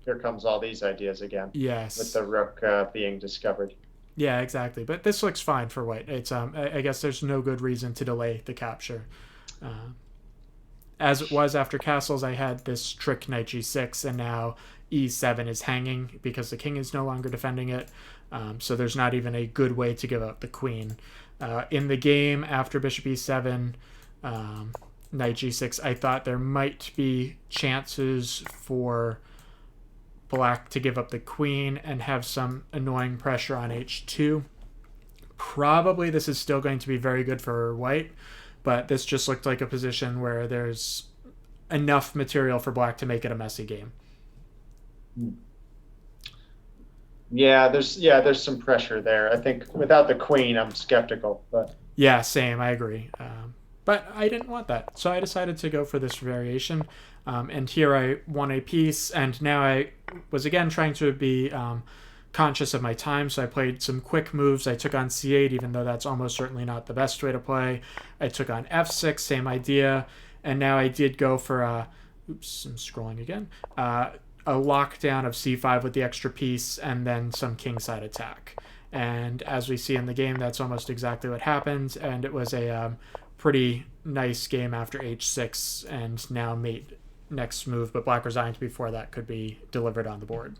here comes all these ideas again with Yes. the rook being discovered. Yeah, exactly. But this looks fine for white. It's I guess there's no good reason to delay the capture. Uh, as it was after castles, I had this trick knight g6, and now e7 is hanging because the king is no longer defending it. So there's not even a good way to give out the queen. In the game after bishop e7, knight g6, I thought there might be chances for black to give up the queen and have some annoying pressure on h2. Probably this is still going to be very good for white, but this just looked like a position where there's enough material for black to make it a messy game. Yeah, there's some pressure there. I think without the queen, I'm skeptical, but Yeah, same. I agree. But I didn't want that, so I decided to go for this variation. And here I won a piece, and now I was again trying to be conscious of my time, so I played some quick moves. I took on c8, even though that's almost certainly not the best way to play. I took on f6, same idea, and now I did go for oops, I'm scrolling again. A lockdown of c5 with the extra piece, and then some kingside attack. And as we see in the game, that's almost exactly what happened. And it was a pretty nice game after h6, and now mate next move. But black resigned before that could be delivered on the board.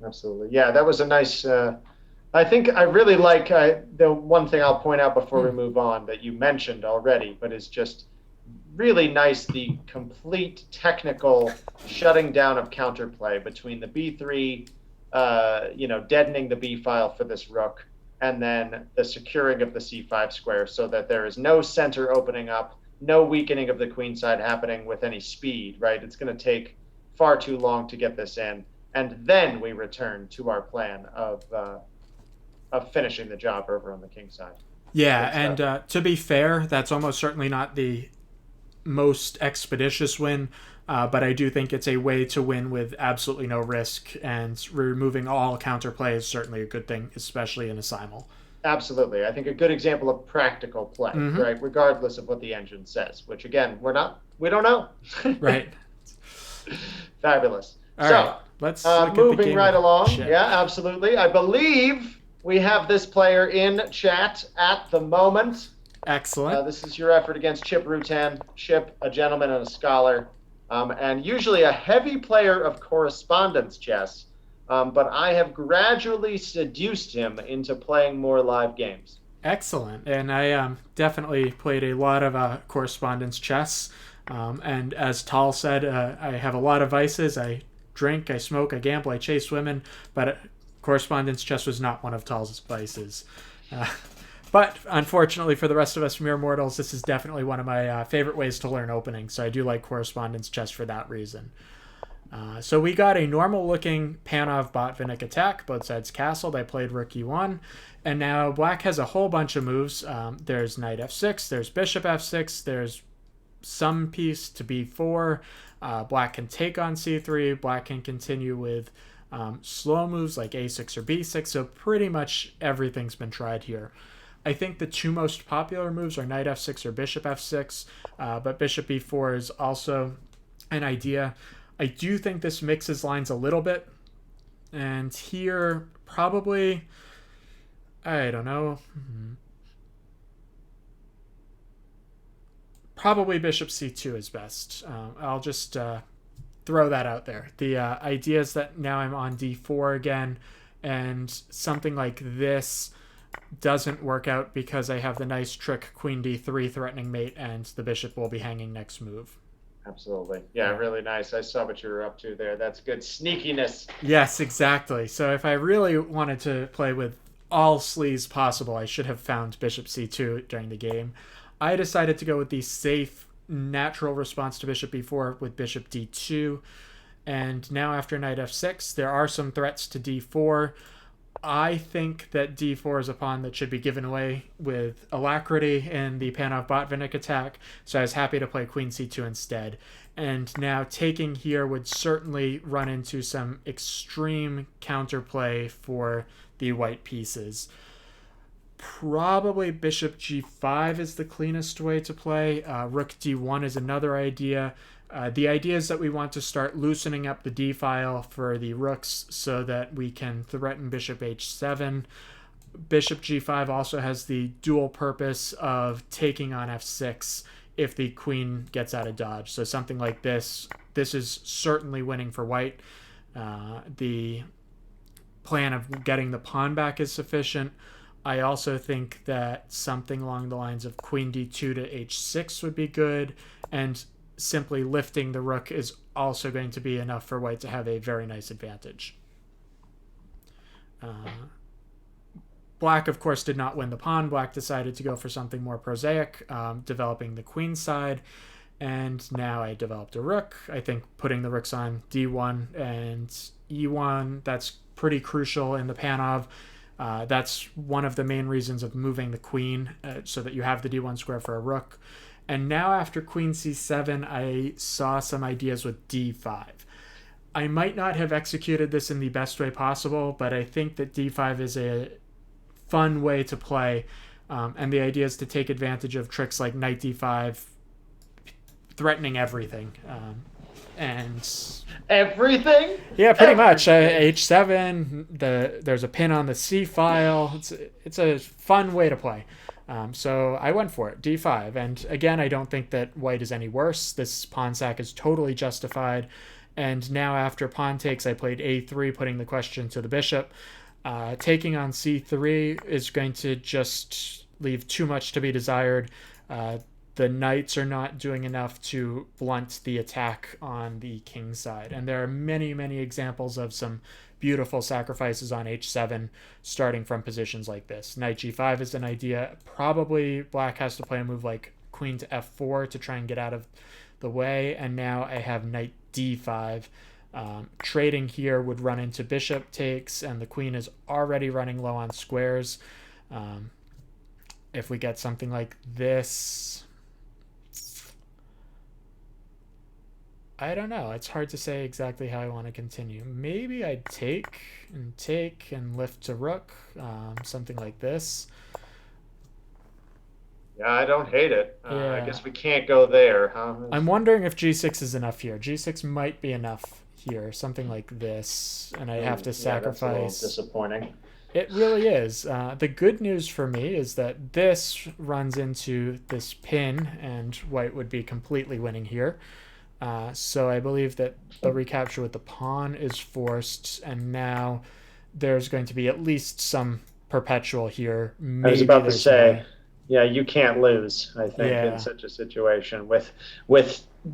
absolutely. Yeah, that was a nice. I think I really like the one thing I'll point out before we move on that you mentioned already, but is just really nice the complete technical shutting down of counterplay between the b3, deadening the b file for this rook, and then the securing of the c5 square so that there is no center opening up, no weakening of the queen side happening with any speed, right? It's going to take far too long to get this in. And then we return to our plan of finishing the job over on the king side. Yeah, Good and stuff. to be fair, that's almost certainly not the most expeditious win, but I do think it's a way to win with absolutely no risk, and removing all counterplay is certainly a good thing, especially in a simul. Absolutely. I think a good example of practical play, Mm-hmm. right? Regardless of what the engine says, which again, we don't know. Right. Fabulous. All right. So, Let's look at the moving game right of along. chip. Yeah, absolutely. I believe we have this player in chat at the moment. Excellent. This is your effort against Chip Rutan. Chip, a gentleman and a scholar, and usually a heavy player of correspondence chess. But I have gradually seduced him into playing more live games. Excellent. And I definitely played a lot of correspondence chess. And as Tal said, I have a lot of vices. I drink, I smoke, I gamble, I chase women. But correspondence chess was not one of Tal's vices. But unfortunately for the rest of us mere mortals, this is definitely one of my favorite ways to learn opening. So I do like correspondence chess for that reason. So we got a normal looking Panov Botvinnik attack. Both sides castled. I played rook e1. And now black has a whole bunch of moves. There's knight f6. There's bishop f6. There's some piece to b4. Black can take on c3. Black can continue with slow moves like a6 or b6. So pretty much everything's been tried here. I think the two most popular moves are knight f6 or bishop f6. But bishop b4 is also an idea. I do think this mixes lines a little bit. And here, probably, I don't know. Probably bishop c2 is best. I'll just throw that out there. The idea is that now I'm on d4 again, and something like this doesn't work out because I have the nice trick queen d3 threatening mate, and the bishop will be hanging next move. Absolutely. Yeah, really nice. I saw what you were up to there. That's good sneakiness. Yes, exactly. So if I really wanted to play with all sleaze possible, I should have found bishop c2 during the game. I decided to go with the safe, natural response to bishop b4 with bishop d2. And now after knight f6, there are some threats to d4. I think that d4 is a pawn that should be given away with alacrity in the Panov-Botvinnik attack, so I was happy to play queen c2 instead. And now taking here would certainly run into some extreme counterplay for the white pieces. Probably bishop g5 is the cleanest way to play. Rook d1 is another idea. The idea is that we want to start loosening up the d file for the rooks so that we can threaten bishop h7. Bishop g5 also has the dual purpose of taking on f6 if the queen gets out of dodge. So something like this is certainly winning for white. The plan of getting the pawn back is sufficient. I also think that something along the lines of queen d2 to h6 would be good, and simply lifting the rook is also going to be enough for white to have a very nice advantage. Black, of course, did not win the pawn. Black decided to go for something more prosaic, developing the queen side. And now I developed a rook. I think putting the rooks on d1 and e1, that's pretty crucial in the Panov. That's one of the main reasons of moving the queen, so that you have the d1 square for a rook. And now after queen c7, I saw some ideas with d5. I might not have executed this in the best way possible, but I think that d5 is a fun way to play. And the idea is to take advantage of tricks like knight d5, threatening everything. And everything? Yeah, pretty much. H7, there's a pin on the c file. It's a fun way to play. So I went for it, d5. And again, I don't think that white is any worse. This pawn sack is totally justified. And now after pawn takes, I played a3, putting the question to the bishop. Taking on c3 is going to just leave too much to be desired. The knights are not doing enough to blunt the attack on the king side. And there are many, many examples of some beautiful sacrifices on h7 starting from positions like this. Knight g5 is an idea. Probably black has to play a move like queen to f4 to try and get out of the way. And now I have knight d5. Trading here would run into bishop takes, and the queen is already running low on squares. If we get something like this, I don't know. It's hard to say exactly how I want to continue. Maybe I'd take and lift to rook, something like this. Yeah, I don't hate it. Yeah. I guess we can't go there, huh? I'm wondering if g6 is enough here. G6 might be enough here, something like this, and I have to sacrifice. Yeah, that's a little disappointing. It really is. The good news for me is that this runs into this pin, and white would be completely winning here. So I believe that the recapture with the pawn is forced, and now there's going to be at least some perpetual here. Maybe I was about to say, yeah, you can't lose, I think, in such a situation with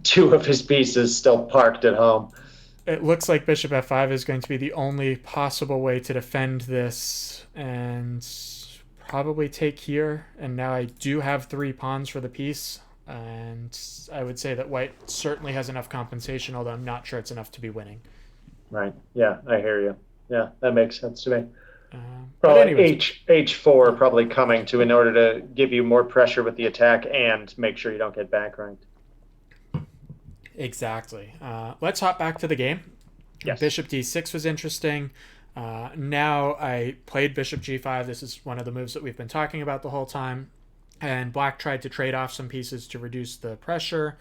two of his pieces still parked at home. It looks like bishop f5 is going to be the only possible way to defend this, and probably take here. And now I do have 3 pawns for the piece, and I would say that white certainly has enough compensation, although I'm not sure it's enough to be winning. Right. Yeah, I hear you. Yeah, that makes sense to me. Probably h4 probably coming to in order to give you more pressure with the attack and make sure you don't get back ranked. Exactly. Let's hop back to the game. Yes. Bishop d6 was interesting. Now I played bishop g5. This is one of the moves that we've been talking about the whole time. And black tried to trade off some pieces to reduce the pressure.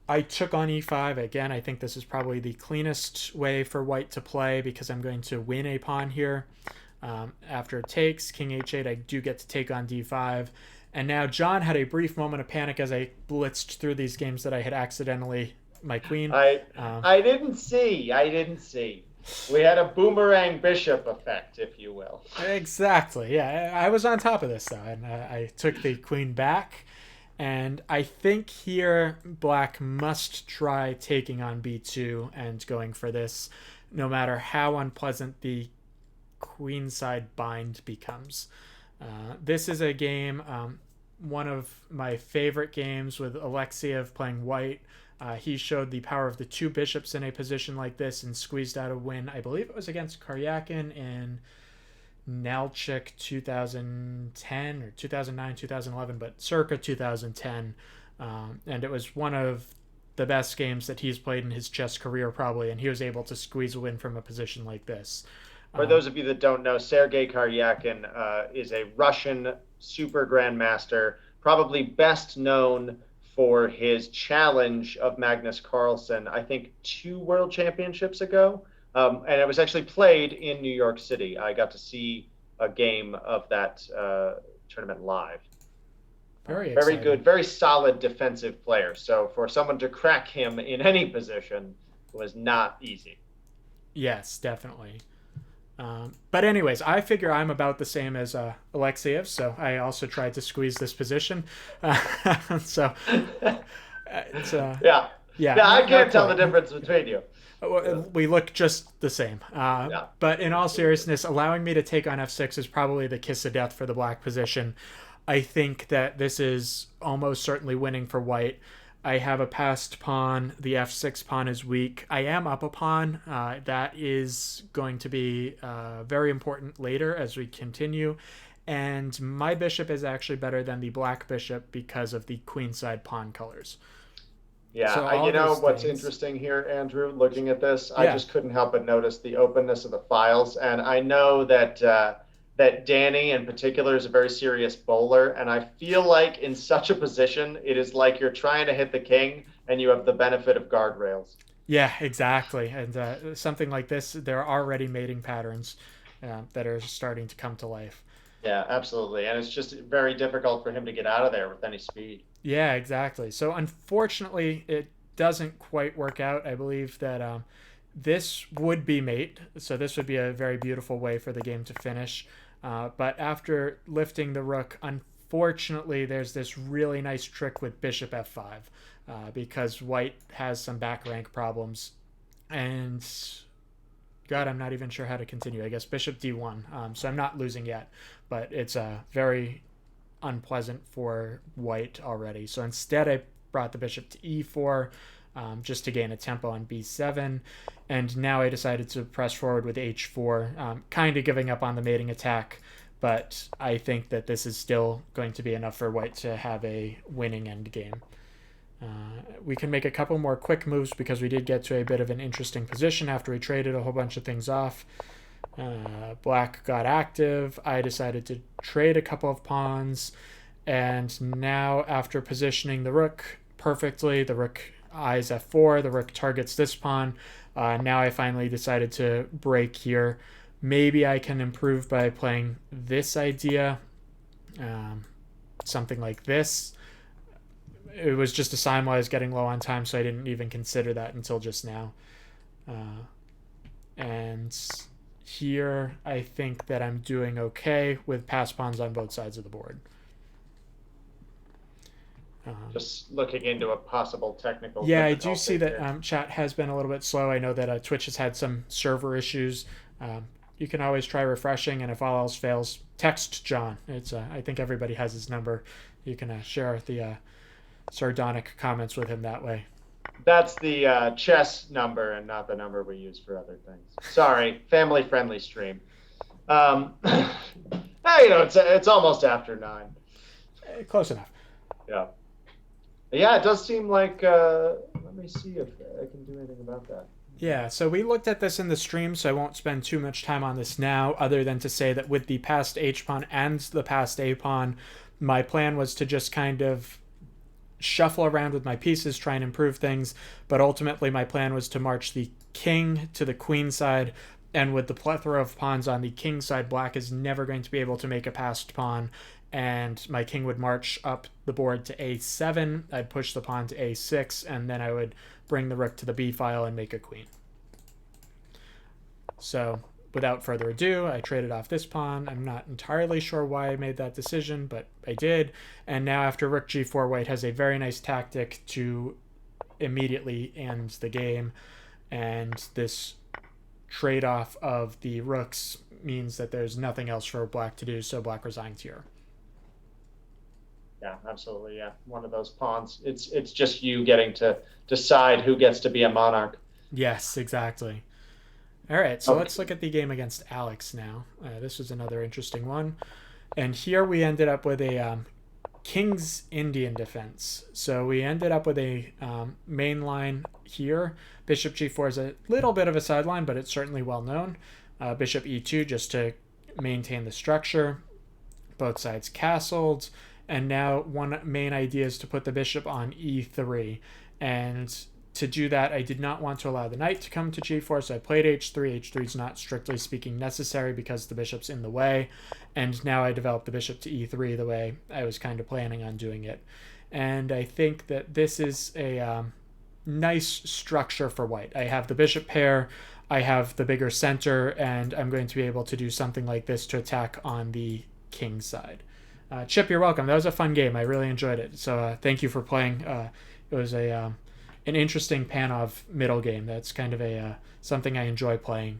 I took on e5. Again, I think this is probably the cleanest way for white to play because I'm going to win a pawn here. After it takes, king h8, I do get to take on d5. And now John had a brief moment of panic as I blitzed through these games that I had accidentally my queen. I Um, I didn't see. I didn't see. We had a boomerang bishop effect, if you will. exactly. Yeah, I was on top of this though, and I took the queen back. And I think here black must try taking on b2 and going for this, no matter how unpleasant the queenside bind becomes. This is a game, one of my favorite games with Alexiev playing white. He showed the power of the two bishops in a position like this and squeezed out a win. I believe it was against Karyakin in Nalchik 2010 or 2009, 2011, but circa 2010. And it was one of the best games that he's played in his chess career, probably, and he was able to squeeze a win from a position like this. For those of you that don't know, Sergei Karyakin is a Russian super grandmaster, probably best known for his challenge of Magnus Carlsen, I think 2 world championships ago. And it was actually played in New York City. I got to see a game of that tournament live. Very Very exciting. good, very solid defensive player. So for someone to crack him in any position was not easy. Yes, definitely. But anyways, I figure I'm about the same as Alexiev, so I also tried to squeeze this position. So it's Yeah. yeah, Yeah, I not can't tell the quite. difference between you. We look just the same. Yeah. But in all seriousness, allowing me to take on f6 is probably the kiss of death for the black position. I think that this is almost certainly winning for white. I have a passed pawn. The f6 pawn is weak. I am up a pawn. That is going to be very important later as we continue. And my bishop is actually better than the black bishop because of the queenside pawn colors. Yeah, So all you know those what's things. interesting here, Andrew, looking at this, I Yeah, just couldn't help but notice the openness of the files. And I know that that Danny in particular is a very serious bowler, and I feel like in such a position, it is like you're trying to hit the king and you have the benefit of guardrails. yeah, exactly. And something like this, there are already mating patterns that are starting to come to life. Yeah, absolutely. And it's just very difficult for him to get out of there with any speed. Yeah, exactly. So unfortunately, it doesn't quite work out. I believe that this would be mate, so this would be a very beautiful way for the game to finish. But after lifting the rook, unfortunately, there's this really nice trick with bishop f5 because white has some back rank problems. And God, I'm not even sure how to continue. I guess bishop d1. So I'm not losing yet, but it's very unpleasant for white already. So instead, I brought the bishop to e4 just to gain a tempo on b7. And now I decided to press forward with h4, kind of giving up on the mating attack. But I think that this is still going to be enough for white to have a winning endgame. We can make a couple more quick moves because we did get to a bit of an interesting position after we traded a whole bunch of things off. Black got active. I decided to trade a couple of pawns. And now, after positioning the rook perfectly, the rook eyes f4, the rook targets this pawn. Now I finally decided to break here. Maybe I can improve by playing this idea. Something like this. It was just a sign while I was getting low on time, so I didn't even consider that until just now. And here, I think that I'm doing okay with pass pawns on both sides of the board. Just looking into a possible technical Yeah, I do see difficulty that here. chat has been a little bit slow. I know that Twitch has had some server issues. You can always try refreshing, and if all else fails, text John. It's I think everybody has his number. You can share the sardonic comments with him that way. That's the chess number and not the number we use for other things. Sorry, family-friendly stream. Hey, it's almost after 9. Close enough. Yeah. Yeah, it does seem like. Let me see if I can do anything about that. Yeah, so we looked at this in the stream, so I won't spend too much time on this now, other than to say that with the passed H pawn and the passed A pawn, my plan was to just kind of shuffle around with my pieces, try and improve things, but ultimately my plan was to march the king to the queen side, and with the plethora of pawns on the king side, black is never going to be able to make a passed pawn, and my king would march up the board to a7. I'd push the pawn to a6, and then I would bring the rook to the b file and make a queen. So without further ado, I traded off this pawn. I'm not entirely sure why I made that decision, but I did. And now after rook g4, white has a very nice tactic to immediately end the game. And this trade-off of the rooks means that there's nothing else for black to do, so black resigns here. Yeah, absolutely. Yeah, one of those pawns. It's just you getting to decide who gets to be a monarch. Yes, exactly. All right, so let's look at the game against Alex now. This was another interesting one. And here we ended up with a King's Indian defense. So we ended up with a main line here. Bishop g4 is a little bit of a sideline, but it's certainly well known. Bishop e2 just to maintain the structure. Both sides castled. And now one main idea is to put the bishop on e3. And to do that, I did not want to allow the knight to come to g4, so I played h3. h3 is not strictly speaking necessary because the bishop's in the way. And now I developed the bishop to e3 the way I was kind of planning on doing it. And I think that this is a nice structure for white. I have the bishop pair, I have the bigger center, and I'm going to be able to do something like this to attack on the king side. Chip, you're welcome. That was a fun game. I really enjoyed it. So thank you for playing. It was an interesting Panov middle game. That's kind of a something I enjoy playing.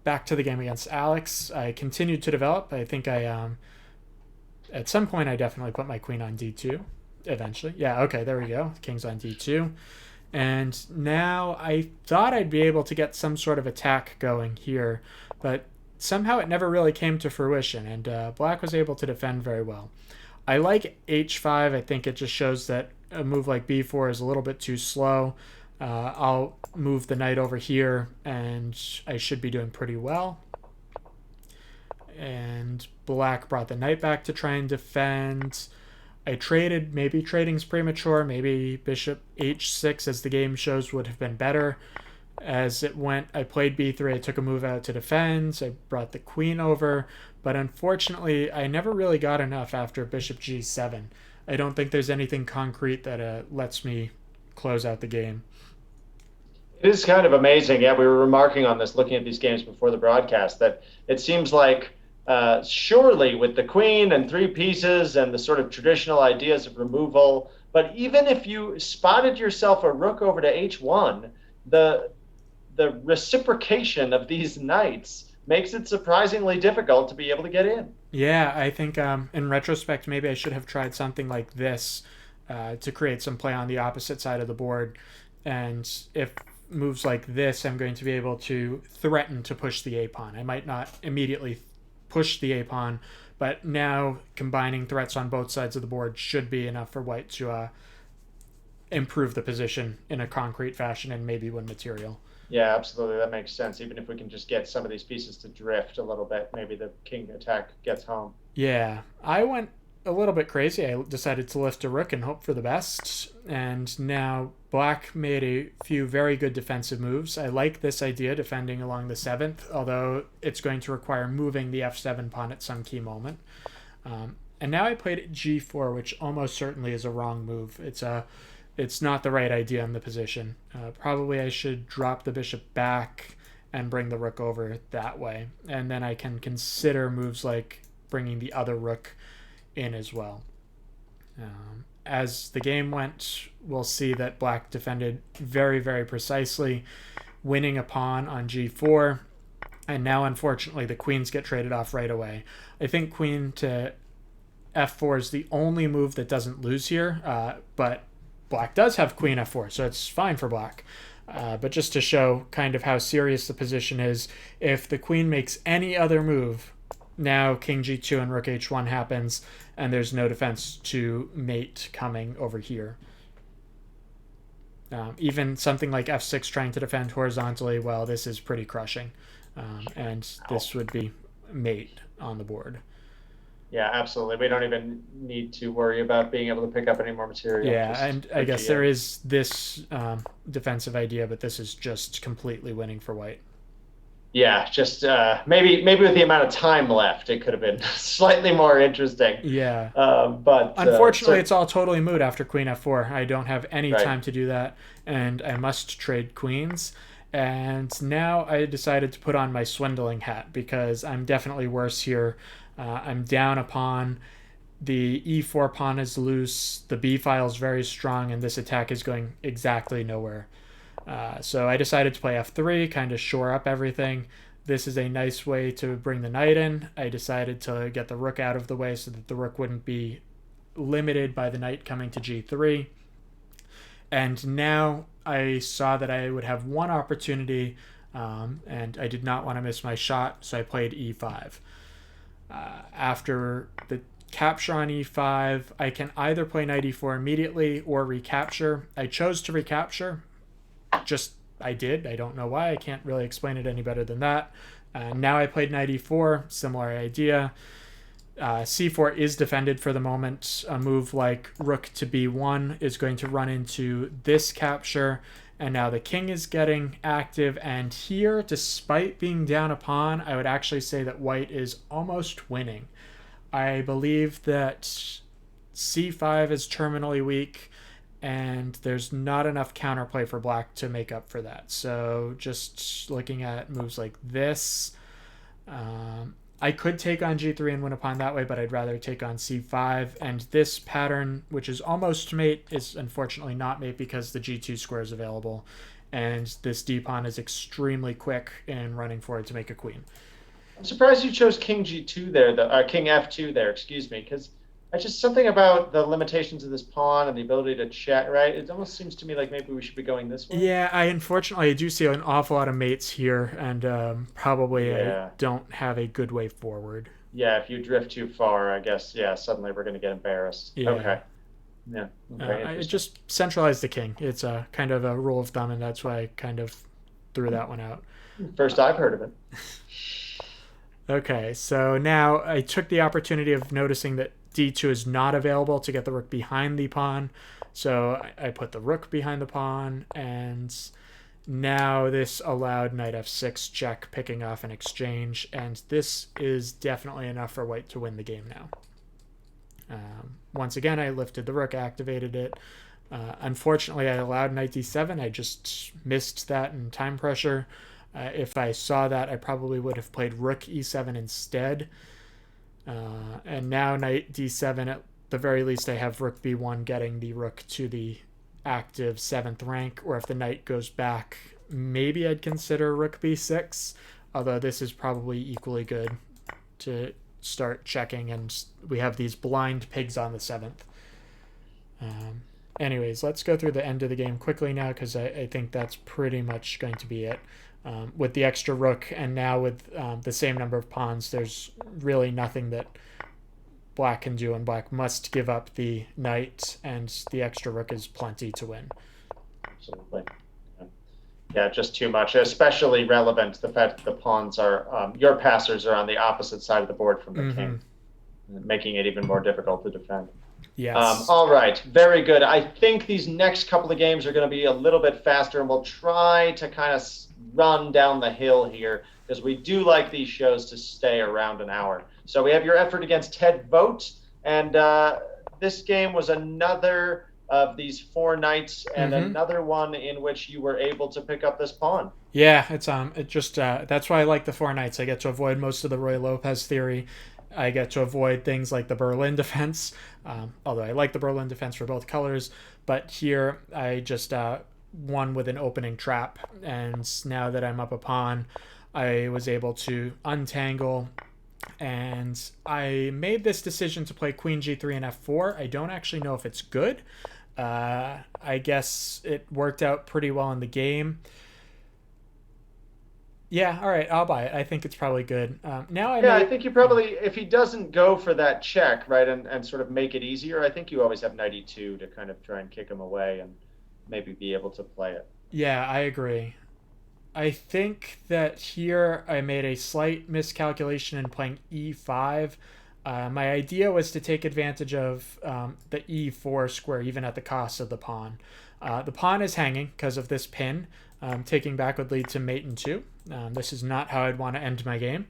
Back to the game against Alex. I continued to develop. I think I at some point I definitely put my queen on d2 eventually. Yeah, okay, there we go. King's on d2. And now I thought I'd be able to get some sort of attack going here, but somehow it never really came to fruition, and black was able to defend very well. I like h5. I think it just shows that a move like b4 is a little bit too slow. I'll move the knight over here, and I should be doing pretty well. And black brought the knight back to try and defend. I traded. Maybe trading's premature. Maybe bishop h6, as the game shows, would have been better. As it went, I played b3. I took a move out to defend. I brought the queen over. But unfortunately, I never really got enough after bishop g7. I don't think there's anything concrete that lets me close out the game. It is kind of amazing. Yeah, we were remarking on this, looking at these games before the broadcast, that it seems like surely with the queen and three pieces and the sort of traditional ideas of removal, but even if you spotted yourself a rook over to h1, the reciprocation of these knights makes it surprisingly difficult to be able to get in. Yeah, I think in retrospect, maybe I should have tried something like this to create some play on the opposite side of the board. And if moves like this, I'm going to be able to threaten to push the a pawn. I might not immediately push the a pawn, but now combining threats on both sides of the board should be enough for white to improve the position in a concrete fashion and maybe win material. Yeah, absolutely. That makes sense. Even if we can just get some of these pieces to drift a little bit, maybe the king attack gets home. Yeah, I went a little bit crazy. I decided to lift a rook and hope for the best. And now black made a few very good defensive moves. I like this idea, defending along the 7th, although it's going to require moving the f7 pawn at some key moment. And now I played g4, which almost certainly is a wrong move. It's not the right idea in the position. Probably I should drop the bishop back and bring the rook over that way. And then I can consider moves like bringing the other rook in as well. As the game went, we'll see that black defended very, very precisely, winning a pawn on g4. And now, unfortunately, the queens get traded off right away. I think queen to f4 is the only move that doesn't lose here, but black does have queen f4, so it's fine for black. But just to show kind of how serious the position is, if the queen makes any other move, now king g2 and rook h1 happens, and there's no defense to mate coming over here. Even something like f6 trying to defend horizontally, well, this is pretty crushing. And this would be mate on the board. Yeah, absolutely. We don't even need to worry about being able to pick up any more material. Yeah, and I guess there is this defensive idea, but this is just completely winning for white. Yeah, just maybe with the amount of time left, it could have been slightly more interesting. Yeah. But Unfortunately, so it's all totally moot after queen f4. I don't have any right. time to do that, and I must trade queens. And now I decided to put on my swindling hat because I'm definitely worse here. I'm down a pawn. The e4 pawn is loose. The b file is very strong, and this attack is going exactly nowhere. So I decided to play f3, kind of shore up everything. This is a nice way to bring the knight in. I decided to get the rook out of the way so that the rook wouldn't be limited by the knight coming to g3. And now I saw that I would have one opportunity, and I did not want to miss my shot, so I played e5. After the capture on e5, I can either play knight e4 immediately or recapture. I chose to recapture. Just I did. I don't know why. I can't really explain it any better than that. Now I played knight e4. Similar idea. C4 is defended for the moment. A move like rook to b1 is going to run into this capture, and now the king is getting active. And here, despite being down a pawn, I would actually say that white is almost winning. I believe that c5 is terminally weak, and there's not enough counterplay for black to make up for that. So just looking at moves like this, I could take on g3 and win a pawn that way, but I'd rather take on c5. And this pattern, which is almost mate, is unfortunately not mate because the g2 square is available. And this d pawn is extremely quick in running forward to make a queen. I'm surprised you chose King G2 there, the King F2 there, excuse me, because I just something about the limitations of this pawn and the ability to check, right? It almost seems to me like maybe we should be going this way. Yeah, I unfortunately I do see an awful lot of mates here, and probably I Yeah. don't have a good way forward. Yeah, if you drift too far, I guess, yeah, suddenly we're going to get embarrassed. Yeah. Okay. Yeah. Okay, I interesting. just centralize the king. It's a kind of a rule of thumb, and that's why I kind of threw that one out. First I've heard of it. Okay, so now I took the opportunity of noticing that d2 is not available to get the rook behind the pawn. So I put the rook behind the pawn, and now this allowed knight f6 check, picking off an exchange, and this is definitely enough for white to win the game now. Once again, I lifted the rook, activated it. Unfortunately, I allowed knight d7. I just missed that in time pressure. If I saw that, I probably would have played rook e7 instead. And now knight d7, at the very least, I have rook b1 getting the rook to the active 7th rank, or if the knight goes back, maybe I'd consider rook b6, although this is probably equally good to start checking, and we have these blind pigs on the 7th. Anyways, let's go through the end of the game quickly now, because I think that's pretty much going to be it. With the extra rook, and now with the same number of pawns, there's really nothing that black can do, and black must give up the knight, and the extra rook is plenty to win. Absolutely. Yeah, just too much. Especially relevant the fact that the pawns are your passers are on the opposite side of the board from the king, making it even more difficult to defend. Yes. All right, very good. I think these next couple of games are going to be a little bit faster, and we'll try to kind of run down the hill here because we do like these shows to stay around an hour. So we have your effort against Ted Vogt, and this game was another of these 4 knights and another one in which you were able to pick up this pawn. Yeah, it just that's why I like the 4 knights. I get to avoid most of the Roy Lopez theory. I get to avoid things like the Berlin defense, although I like the Berlin defense for both colors. But here I just won with an opening trap, and now that I'm up a pawn, I was able to untangle, and I made this decision to play queen g3 and f4. I don't actually know if it's good. I guess it worked out pretty well in the game. Yeah, all right, I'll buy it. I think it's probably good. Now I Yeah, I may. think you probably, if he doesn't go for that check, right, and sort of make it easier, I think you always have knight e2 to kind of try and kick him away and maybe be able to play it. Yeah, I agree. I think that here I made a slight miscalculation in playing e5. My idea was to take advantage of the e4 square, even at the cost of the pawn. The pawn is hanging because of this pin. Taking back would lead to mate and two. This is not how I'd want to end my game.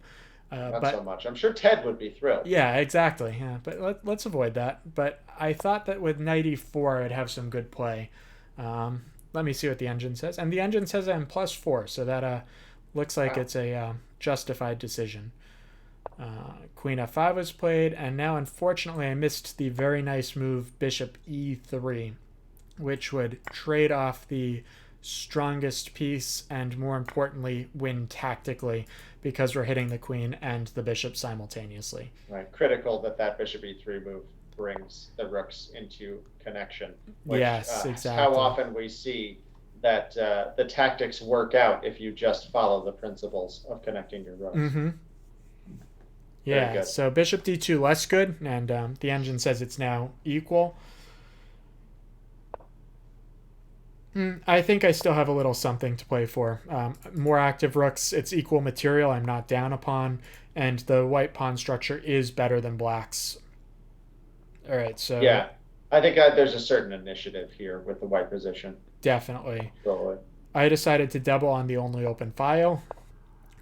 Not so But much. I'm sure Ted would be thrilled. yeah, exactly. Yeah, but let's avoid that. But I thought that with knight e4, I'd have some good play. Let me see what the engine says. And the engine says I'm +4, so that looks like Wow. it's a justified decision. Queen f5 was played, and now unfortunately I missed the very nice move bishop e3, which would trade off the strongest piece and, more importantly, win tactically because we're hitting the queen and the bishop simultaneously. Right. Critical that that bishop e3 move brings the rooks into connection, which Yes, is how exactly. often we see that the tactics work out if you just follow the principles of connecting your rooks. Mm-hmm. Very Yeah, good. so bishop d2 less good, and the engine says it's now equal. I think I still have a little something to play for. More active rooks, it's equal material, I'm not down upon, and the white pawn structure is better than black's. All right, so Yeah. I think there's a certain initiative here with the white position. definitely. Totally. I decided to double on the only open file.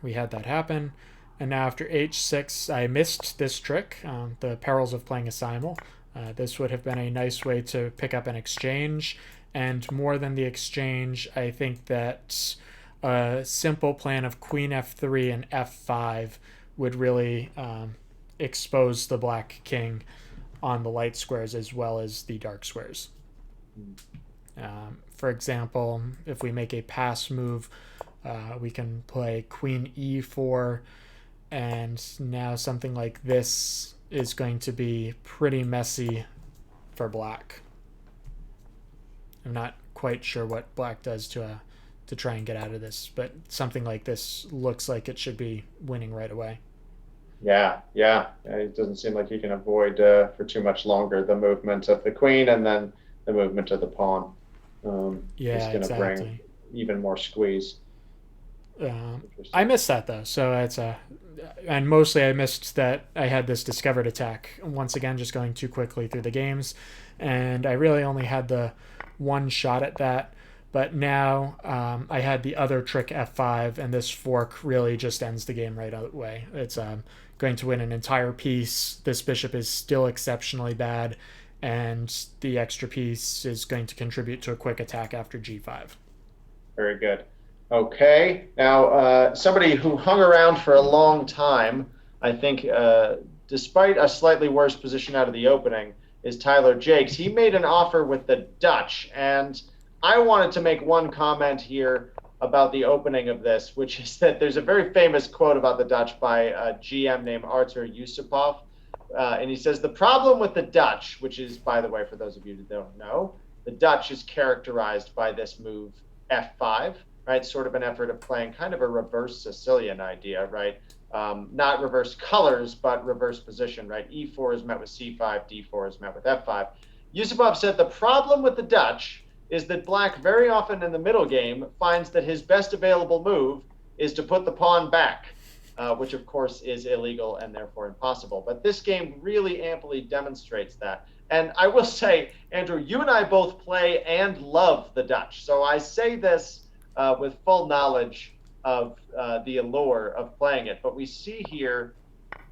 We had that happen. And now after h6, I missed this trick, the perils of playing a simul. This would have been a nice way to pick up an exchange. And more than the exchange, I think that a simple plan of queen f3 and f5 would really expose the black king on the light squares as well as the dark squares. For example, if we make a pass move, we can play queen e4, and now something like this is going to be pretty messy for black. I'm not quite sure what black does to try and get out of this, but something like this looks like it should be winning right away. Yeah, yeah. It doesn't seem like you can avoid for too much longer the movement of the queen and then the movement of the pawn. Is Yeah, going to bring exactly. even more squeeze. I Interesting. missed that though, so it's a, and mostly I missed that I had this discovered attack. Once again, just going too quickly through the games, and I really only had the one shot at that. But now I had the other trick f5, and this fork really just ends the game right away. It's going to win an entire piece. This bishop is still exceptionally bad, and the extra piece is going to contribute to a quick attack after g5. Very good. Okay. Now, somebody who hung around for a long time, I think, despite a slightly worse position out of the opening, is Tyler Jakes. He made an offer with the Dutch, and I wanted to make one comment here about the opening of this, which is that there's a very famous quote about the Dutch by a GM named Artur Yusupov. And he says, the problem with the Dutch, which is, by the way, for those of you who don't know, the Dutch is characterized by this move f5, right? Sort of an effort of playing kind of a reverse Sicilian idea, right? Not reverse colors, but reverse position, right? E4 is met with c5, d4 is met with f5. Yusupov said the problem with the Dutch is that black very often in the middle game finds that his best available move is to put the pawn back, which of course is illegal and therefore impossible. But this game really amply demonstrates that. And I will say, Andrew, you and I both play and love the Dutch. So I say this with full knowledge of the allure of playing it. But we see here,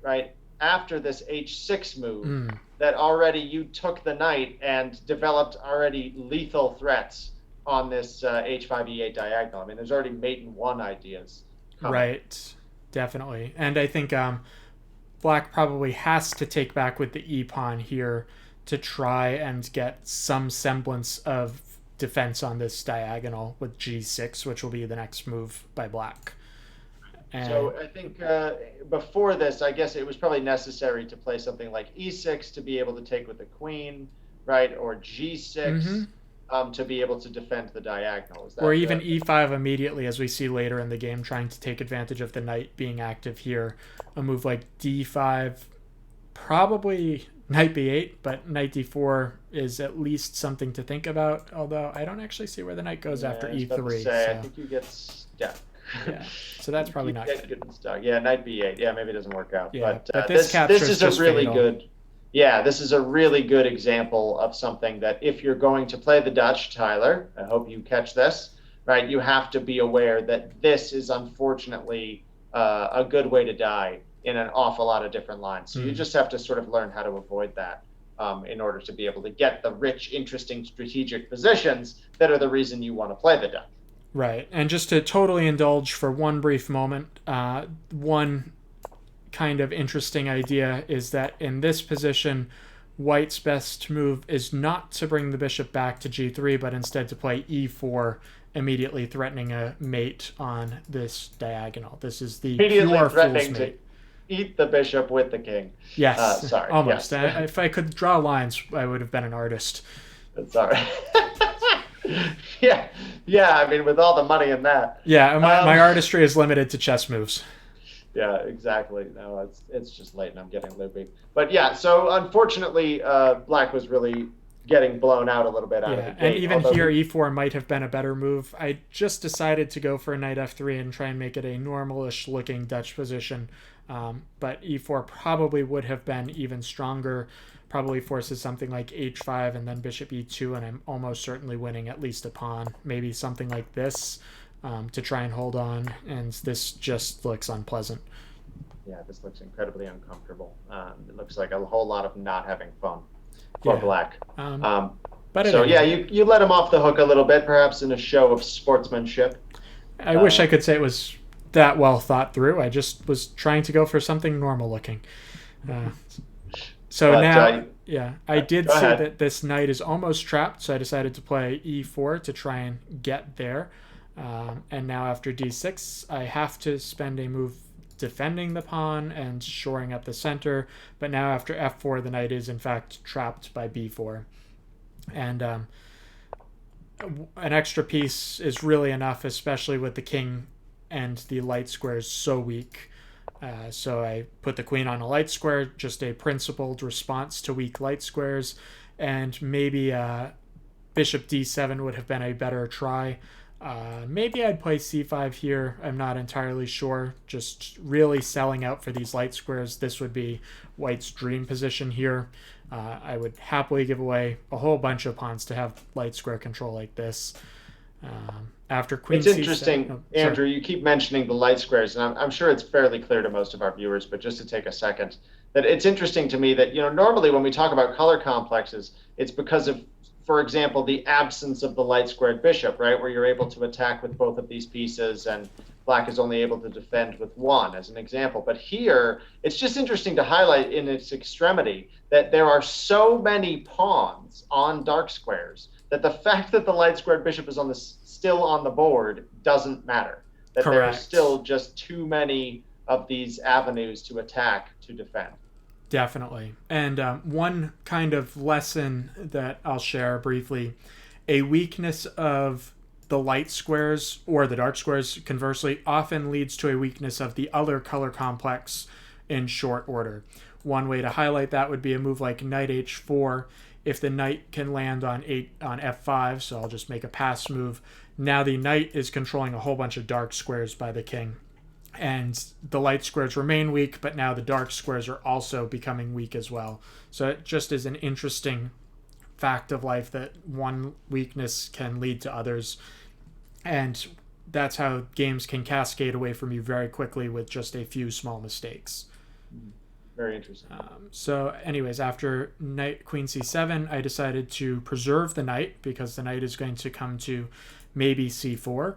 right, after this h6 move, that already you took the knight and developed already lethal threats on this h5 e8 diagonal. I mean, there's already mate and one ideas coming. Right, definitely. And I think black probably has to take back with the e pawn here to try and get some semblance of defense on this diagonal with g6, which will be the next move by black. And So I think before this, I guess it was probably necessary to play something like e6 to be able to take with the queen, right? Or mm-hmm. g6 to be able to defend the diagonal. Is Or that even e5 immediately, as we see later in the game, trying to take advantage of the knight being active here. A move like d5, probably knight b8, but knight d4 is at least something to think about. Although I don't actually see where the knight goes yeah, after I was about to e3. say, I So think you get stuck. Yeah. So that's probably You not get good. good and stuck. Yeah, knight b8. Yeah, maybe it doesn't work out. Yeah, But but this this capture is is a just really fatal. good. Yeah, this is a really good example of something that if you're going to play the Dutch, Tyler, I hope you catch this, right? You have to be aware that this is unfortunately a good way to die in an awful lot of different lines. So you Mm. just have to sort of learn how to avoid that in order to be able to get the rich, interesting strategic positions that are the reason you want to play the Dutch. Right. And just to totally indulge for one brief moment, one kind of interesting idea is that in this position, White's best move is not to bring the bishop back to g3, but instead to play e4, immediately threatening a mate on this diagonal. This is the Immediately pure fool's threatening to mate. eat the bishop with the king. Yes, Sorry. almost. Yes. If I could draw lines, I would have been an artist. Sorry. Yeah. Yeah. I mean, with all the money in that. Yeah, my Um, artistry is limited to chess moves. yeah, exactly. No, it's just late and I'm getting loopy. But yeah, so unfortunately, Black was really getting blown out a little bit out of the Yeah, and gate. even Although here, he, e4 might have been a better move. I just decided to go for a knight f3 and try and make it a normalish looking Dutch position. But e4 probably would have been even stronger. Probably forces something like h5 and then bishop e2, and I'm almost certainly winning at least a pawn. Maybe something like this to try and hold on, and this just looks unpleasant. yeah, this looks incredibly uncomfortable. It looks like a whole lot of not having fun for Yeah. Black. Um, Um, but at so any yeah, rate, you let him off the hook a little bit, perhaps in a show of sportsmanship. I wish I Um, could say it was that well thought through. I just was trying to go for something normal looking. Uh, so but now, yeah, I did go see ahead. that this knight is almost trapped, so I decided to play e4 to try and get there. And now after d6, I have to spend a move defending the pawn and shoring up the center. But now after f4, the knight is in fact trapped by b4. And an extra piece is really enough, especially with the king and the light squares so weak. So I put the queen on a light square, just a principled response to weak light squares, and maybe bishop d7 would have been a better try. Maybe I'd play c5 here. I'm not entirely sure. Just really selling out for these light squares. This would be White's dream position here. I would happily give away a whole bunch of pawns to have light square control like this. After queen It's c7. interesting, Oh, sorry. Andrew, you keep mentioning the light squares, and I'm sure it's fairly clear to most of our viewers, but just to take a second, that it's interesting to me that, normally when we talk about color complexes, it's because of, for example, the absence of the light squared bishop, right, where you're able to attack with both of these pieces and Black is only able to defend with one, as an example. But here, it's just interesting to highlight in its extremity that there are so many pawns on dark squares that the fact that the light squared bishop is still on the board doesn't matter. That there are Correct. still just too many of these avenues to attack to defend. Definitely. And one kind of lesson that I'll share briefly, a weakness of the light squares or the dark squares, conversely, often leads to a weakness of the other color complex in short order. One way to highlight that would be a move like knight h4. If the knight can land on f5, so I'll just make a pass move. Now the knight is controlling a whole bunch of dark squares by the king. And the light squares remain weak, but now the dark squares are also becoming weak as well. So it just is an interesting fact of life that one weakness can lead to others. And that's how games can cascade away from you very quickly with just a few small mistakes. Very interesting. So, anyways, after knight queen c7, I decided to preserve the knight because the knight is going to come to maybe c4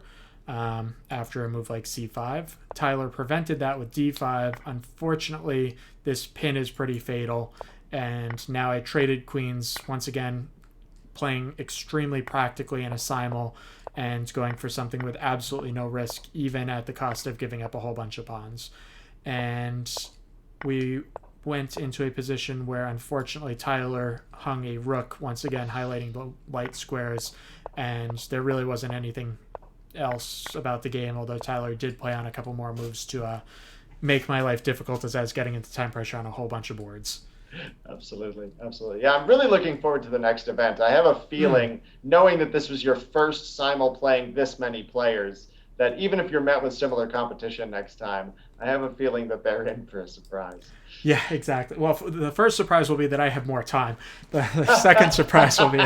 after a move like c5. Tyler prevented that with d5. Unfortunately, this pin is pretty fatal, and now I traded queens once again, playing extremely practically in a simul and going for something with absolutely no risk, even at the cost of giving up a whole bunch of pawns. And we went into a position where unfortunately Tyler hung a rook, once again highlighting the light squares, and there really wasn't anything else about the game, although Tyler did play on a couple more moves to make my life difficult as I was getting into time pressure on a whole bunch of boards. Absolutely, absolutely. Yeah, I'm really looking forward to the next event. I have a feeling, knowing that this was your first simul playing this many players, that even if you're met with similar competition next time, I have a feeling that they're in for a surprise. Yeah, exactly. Well, the first surprise will be that I have more time. The second surprise will be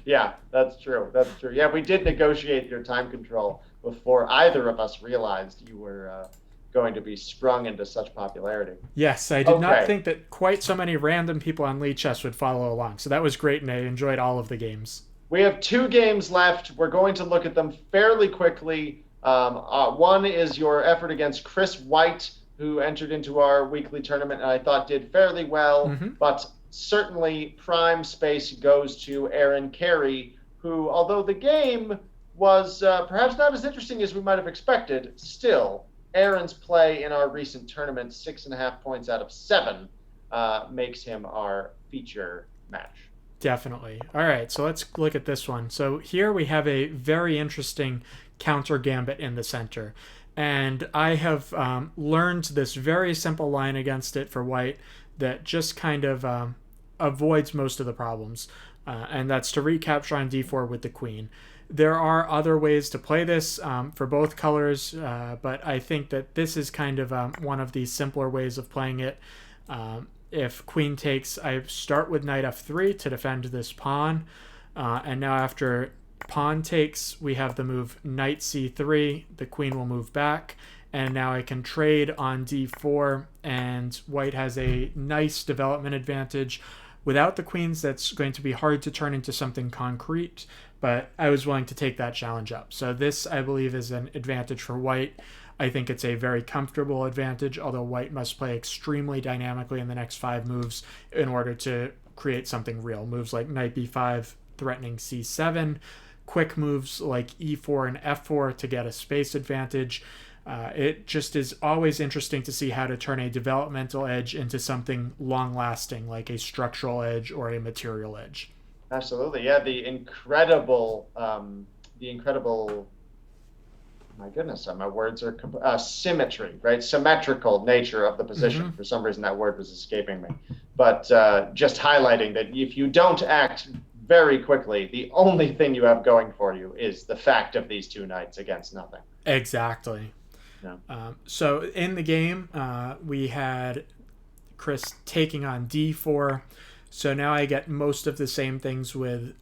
Yeah, that's true. That's true. Yeah, we did negotiate your time control before either of us realized you were going to be sprung into such popularity. yes, I did not Okay, think that quite so many random people on Lee Chess would follow along. So that was great, and I enjoyed all of the games. we have two games left. We're going to look at them fairly quickly. One is your effort against Chris White, who entered into our weekly tournament and I thought did fairly well, Mm-hmm. but certainly prime space goes to Aaron Carey, who, although the game was perhaps not as interesting as we might have expected, still, Aaron's play in our recent tournament, 6.5 points out of 7, makes him our feature match. Definitely. All right, so let's look at this one. So here we have a very interesting counter gambit in the center. And I have learned this very simple line against it for white that just kind of avoids most of the problems. And that's to recapture on d4 with the queen. There are other ways to play this for both colors, but I think that this is kind of one of the simpler ways of playing it. If queen takes, I start with knight f3 to defend this pawn. And now after pawn takes, we have the move knight c3. The queen will move back. And now I can trade on d4, and white has a nice development advantage. Without the queens, that's going to be hard to turn into something concrete, but I was willing to take that challenge up. So this, I believe, is an advantage for white. I think it's a very comfortable advantage, although white must play extremely dynamically in the next 5 moves in order to create something real. Moves like knight b5 threatening c7, quick moves like e4 and f4 to get a space advantage. It just is always interesting to see how to turn a developmental edge into something long-lasting, like a structural edge or a material edge. Absolutely, yeah. The incredible. My goodness, my words are symmetry, right? Symmetrical nature of the position. Mm-hmm. For some reason, that word was escaping me. But just highlighting that if you don't act very quickly, the only thing you have going for you is the fact of these two knights against nothing. Exactly. Yeah. So in the game, we had Chris taking on d4. So now I get most of the same things with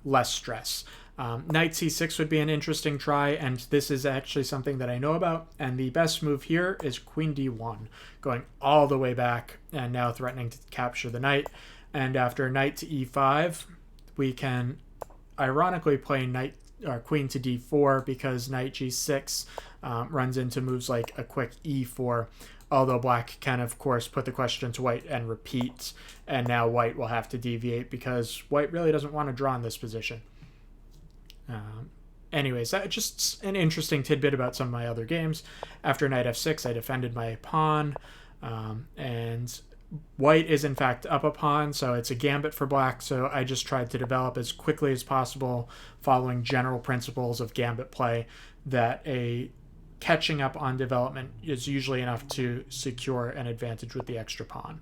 less stress. Knight c6 would be an interesting try, and this is actually something that I know about. And the best move here is queen d1, going all the way back and now threatening to capture the knight. And after knight to e5, we can ironically play knight or queen to d4 because knight g6 runs into moves like a quick e4. Although black can, of course, put the question to white and repeat, and now white will have to deviate because white really doesn't want to draw in this position. Anyways, that's just an interesting tidbit about some of my other games. After knight f6, I defended my pawn, and white is in fact up a pawn, so it's a gambit for black, so I just tried to develop as quickly as possible following general principles of gambit play that a catching up on development is usually enough to secure an advantage with the extra pawn.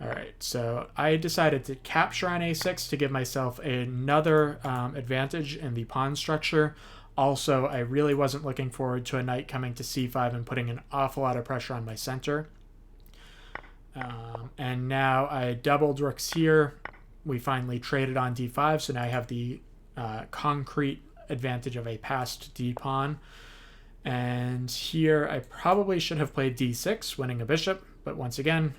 All right, so I decided to capture on a6 to give myself another advantage in the pawn structure. Also, I really wasn't looking forward to a knight coming to c5 and putting an awful lot of pressure on my center. And now I doubled rooks here. We finally traded on d5, so now I have the concrete advantage of a passed d-pawn. And here I probably should have played d6, winning a bishop. But once again,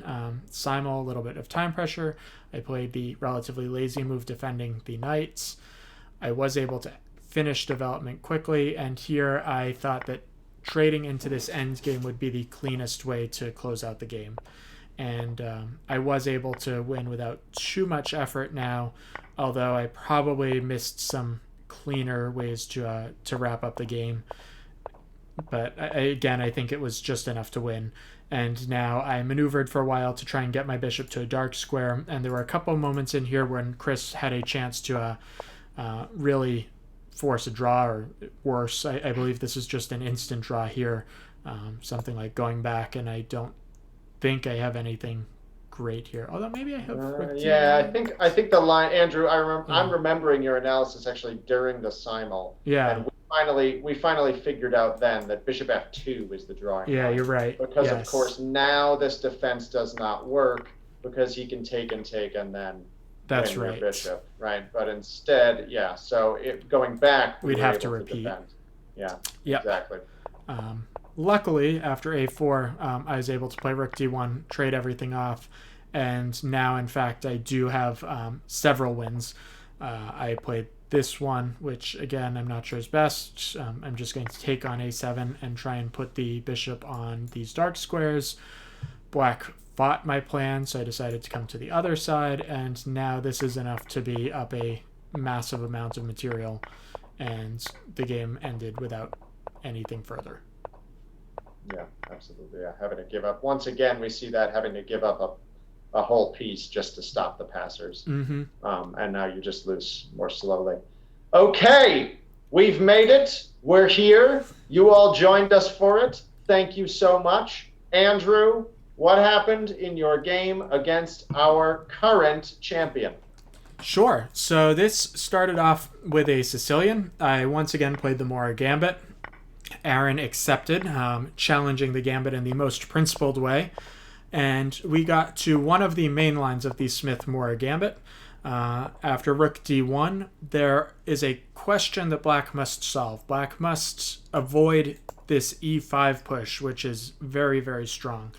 Simul, a little bit of time pressure. I played the relatively lazy move defending the knights. I was able to finish development quickly, and here I thought that trading into this endgame would be the cleanest way to close out the game. And I was able to win without too much effort now, although I probably missed some cleaner ways to wrap up the game. But again, I think it was just enough to win. And now I maneuvered for a while to try and get my bishop to a dark square. And there were a couple of moments in here when Chris had a chance to really force a draw, or worse. I believe this is just an instant draw here. Something like going back, and I don't think I have anything great here. Although maybe I have. Yeah, I think the line, Andrew. I'm remembering your analysis actually during the simul. Yeah. And we we finally figured out then that bishop f2 is the drawing Yeah, line. you're right. Because of Yes. course now this defense does not work because he can take and then That's win your right. bishop, right? But instead, yeah, so going back, we We'd were have able to repeat. defend. Yeah, Yep. exactly. Luckily, after a4, I was able to play rook d1, trade everything off, and now, in fact, I do have several wins. I played this one, which, again, I'm not sure is best. I'm just going to take on a7 and try and put the bishop on these dark squares. Black fought my plan, so I decided to come to the other side, and now this is enough to be up a massive amount of material, and the game ended without anything further. Yeah, absolutely. Yeah, having to give up. Once again, we see that having to give up a whole piece just to stop the passers. Mm-hmm. And now you just lose more slowly. Okay, we've made it. We're here. You all joined us for it. Thank you so much. Andrew, what happened in your game against our current champion? Sure. So this started off with a Sicilian. I once again played the Mora Gambit. Aaron accepted, challenging the Gambit in the most principled way. And we got to one of the main lines of the Smith-Mora Gambit. After rook d1, there is a question that black must solve. Black must avoid this e5 push, which is very, very strong.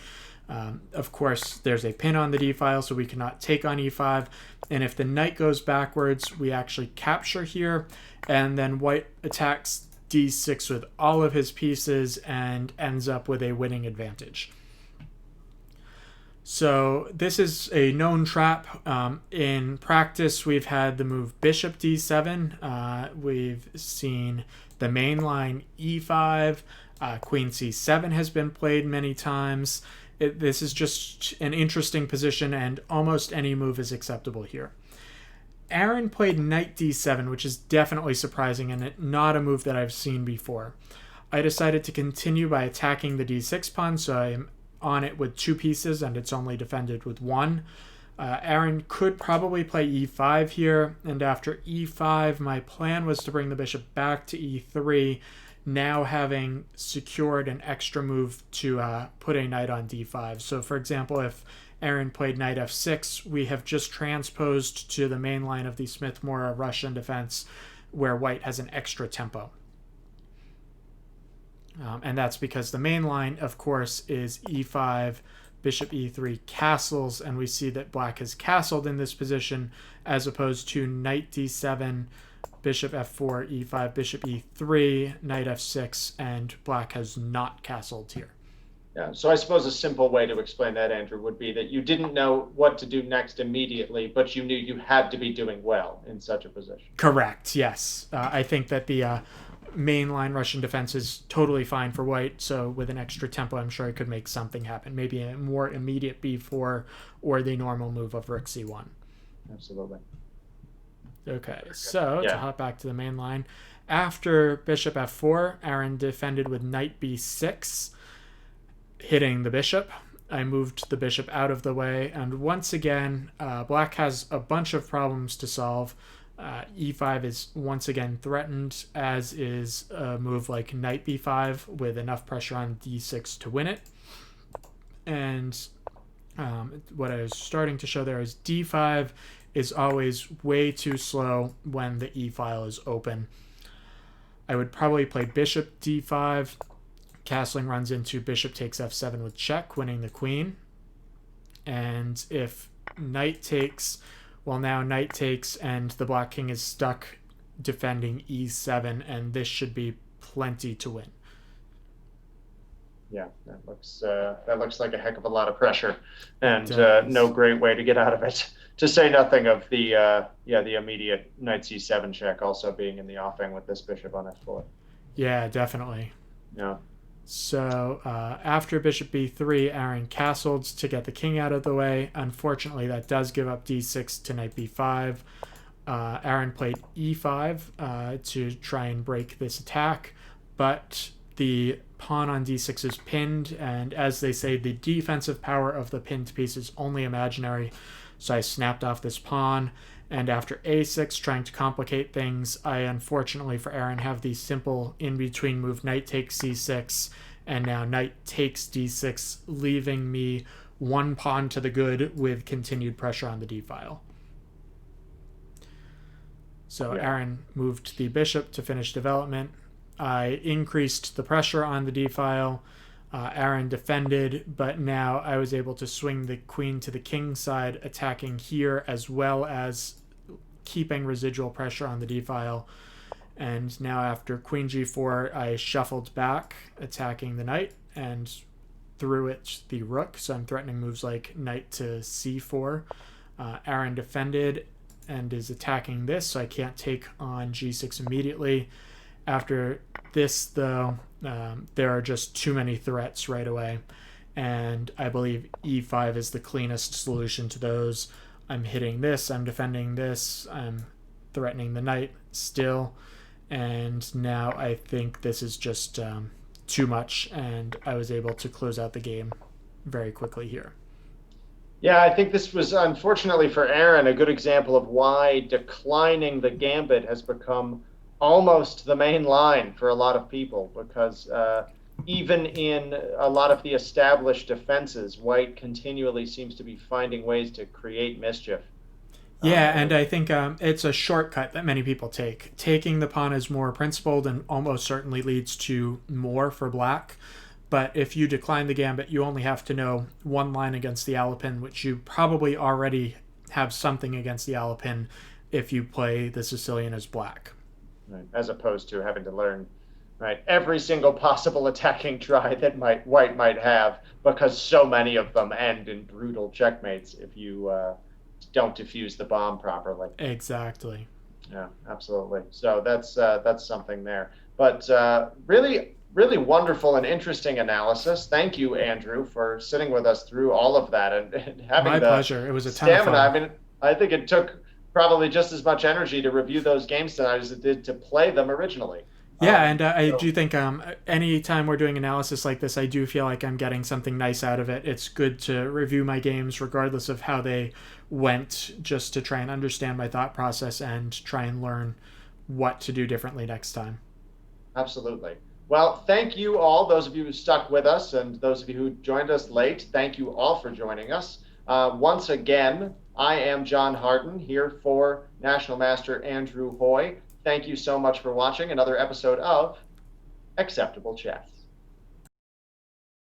Of course, there's a pin on the d file, so we cannot take on e5. And if the knight goes backwards, we actually capture here. And then white attacks d6 with all of his pieces and ends up with a winning advantage. So this is a known trap. In practice, we've had the move bishop d7. We've seen the main line e5. Queen c7 has been played many times. This is just an interesting position, and almost any move is acceptable here. Aaron played knight d7, which is definitely surprising and not a move that I've seen before. I decided to continue by attacking the d6 pawn, so I'm on it with two pieces and it's only defended with one. Aaron could probably play e5 here, and after e5, my plan was to bring the bishop back to e3, now having secured an extra move to put a knight on d5. So for example, if Aaron played knight f6, we have just transposed to the main line of the Smith-Mora Russian defense, where white has an extra tempo. And that's because the main line, of course, is e5, bishop e3 castles, and we see that black has castled in this position, as opposed to knight d7, bishop f4, e5, bishop e3, knight f6, and black has not castled here. Yeah, so I suppose a simple way to explain that, Andrew, would be that you didn't know what to do next immediately, but you knew you had to be doing well in such a position. Correct, yes. I think that the mainline Russian defense is totally fine for white, so with an extra tempo, I'm sure I could make something happen. Maybe a more immediate b4 or the normal move of rook c1. Absolutely. Okay, so to hop back to the main line, after bishop f4, Aaron defended with knight b6, hitting the bishop. I moved the bishop out of the way, and once again, black has a bunch of problems to solve. E5 is once again threatened, as is a move like knight b5 with enough pressure on d6 to win it. And what I was starting to show there is d5 is always way too slow when the e file is open. I would probably play bishop d5. Castling runs into bishop takes f7 with check, winning the queen. And if knight takes, well, now knight takes and the black king is stuck defending e7, and this should be plenty to win. Yeah, that looks like a heck of a lot of pressure, and no great way to get out of it. To say nothing of the immediate knight c7 check also being in the offing with this bishop on f4. Yeah, definitely. Yeah. So after bishop b3, Aaron castled to get the king out of the way. Unfortunately, that does give up d6 to knight b5. Aaron played e5 to try and break this attack, but the pawn on d6 is pinned, and as they say, the defensive power of the pinned piece is only imaginary. So I snapped off this pawn, and after a6, trying to complicate things, I unfortunately for Aaron have the simple in-between move knight takes c6, and now knight takes d6, leaving me one pawn to the good with continued pressure on the d-file. So Yeah. Aaron moved the bishop to finish development. I increased the pressure on the d-file. Aaron defended, but now I was able to swing the queen to the king side, attacking here as well as keeping residual pressure on the d-file. And now after queen g4, I shuffled back, attacking the knight, and threw it the rook. So I'm threatening moves like knight to c4. Aaron defended and is attacking this, so I can't take on g6 immediately. After this, though, there are just too many threats right away, and I believe e5 is the cleanest solution to those. I'm hitting this, I'm defending this, I'm threatening the knight still, and now I think this is just too much, and I was able to close out the game very quickly here. Yeah, I think this was, unfortunately for Aaron, a good example of why declining the gambit has become almost the main line for a lot of people, because even in a lot of the established defenses, White continually seems to be finding ways to create mischief. Yeah, and I think it's a shortcut that many people take. Taking the pawn is more principled and almost certainly leads to more for black. But if you decline the gambit, you only have to know one line against the Alapin, which you probably already have something against the Alapin if you play the Sicilian as black. Right. As opposed to having to learn, right, every single possible attacking try that White might have, because so many of them end in brutal checkmates if you don't defuse the bomb properly. Exactly. Yeah, absolutely. So that's something there. But really, really wonderful and interesting analysis. Thank you, Andrew, for sitting with us through all of that and having My the pleasure. It was a ton of stamina. fun. I mean, I think it took probably just as much energy to review those games tonight as it did to play them originally. Yeah, and I So do think any time we're doing analysis like this, I do feel like I'm getting something nice out of it. It's good to review my games regardless of how they went, just to try and understand my thought process and try and learn what to do differently next time. absolutely. Well, thank you all, those of you who stuck with us and those of you who joined us late. Thank you all for joining us. Once again, I am John Harden here for National Master Andrew Hoy. Thank you so much for watching another episode of Acceptable Chess.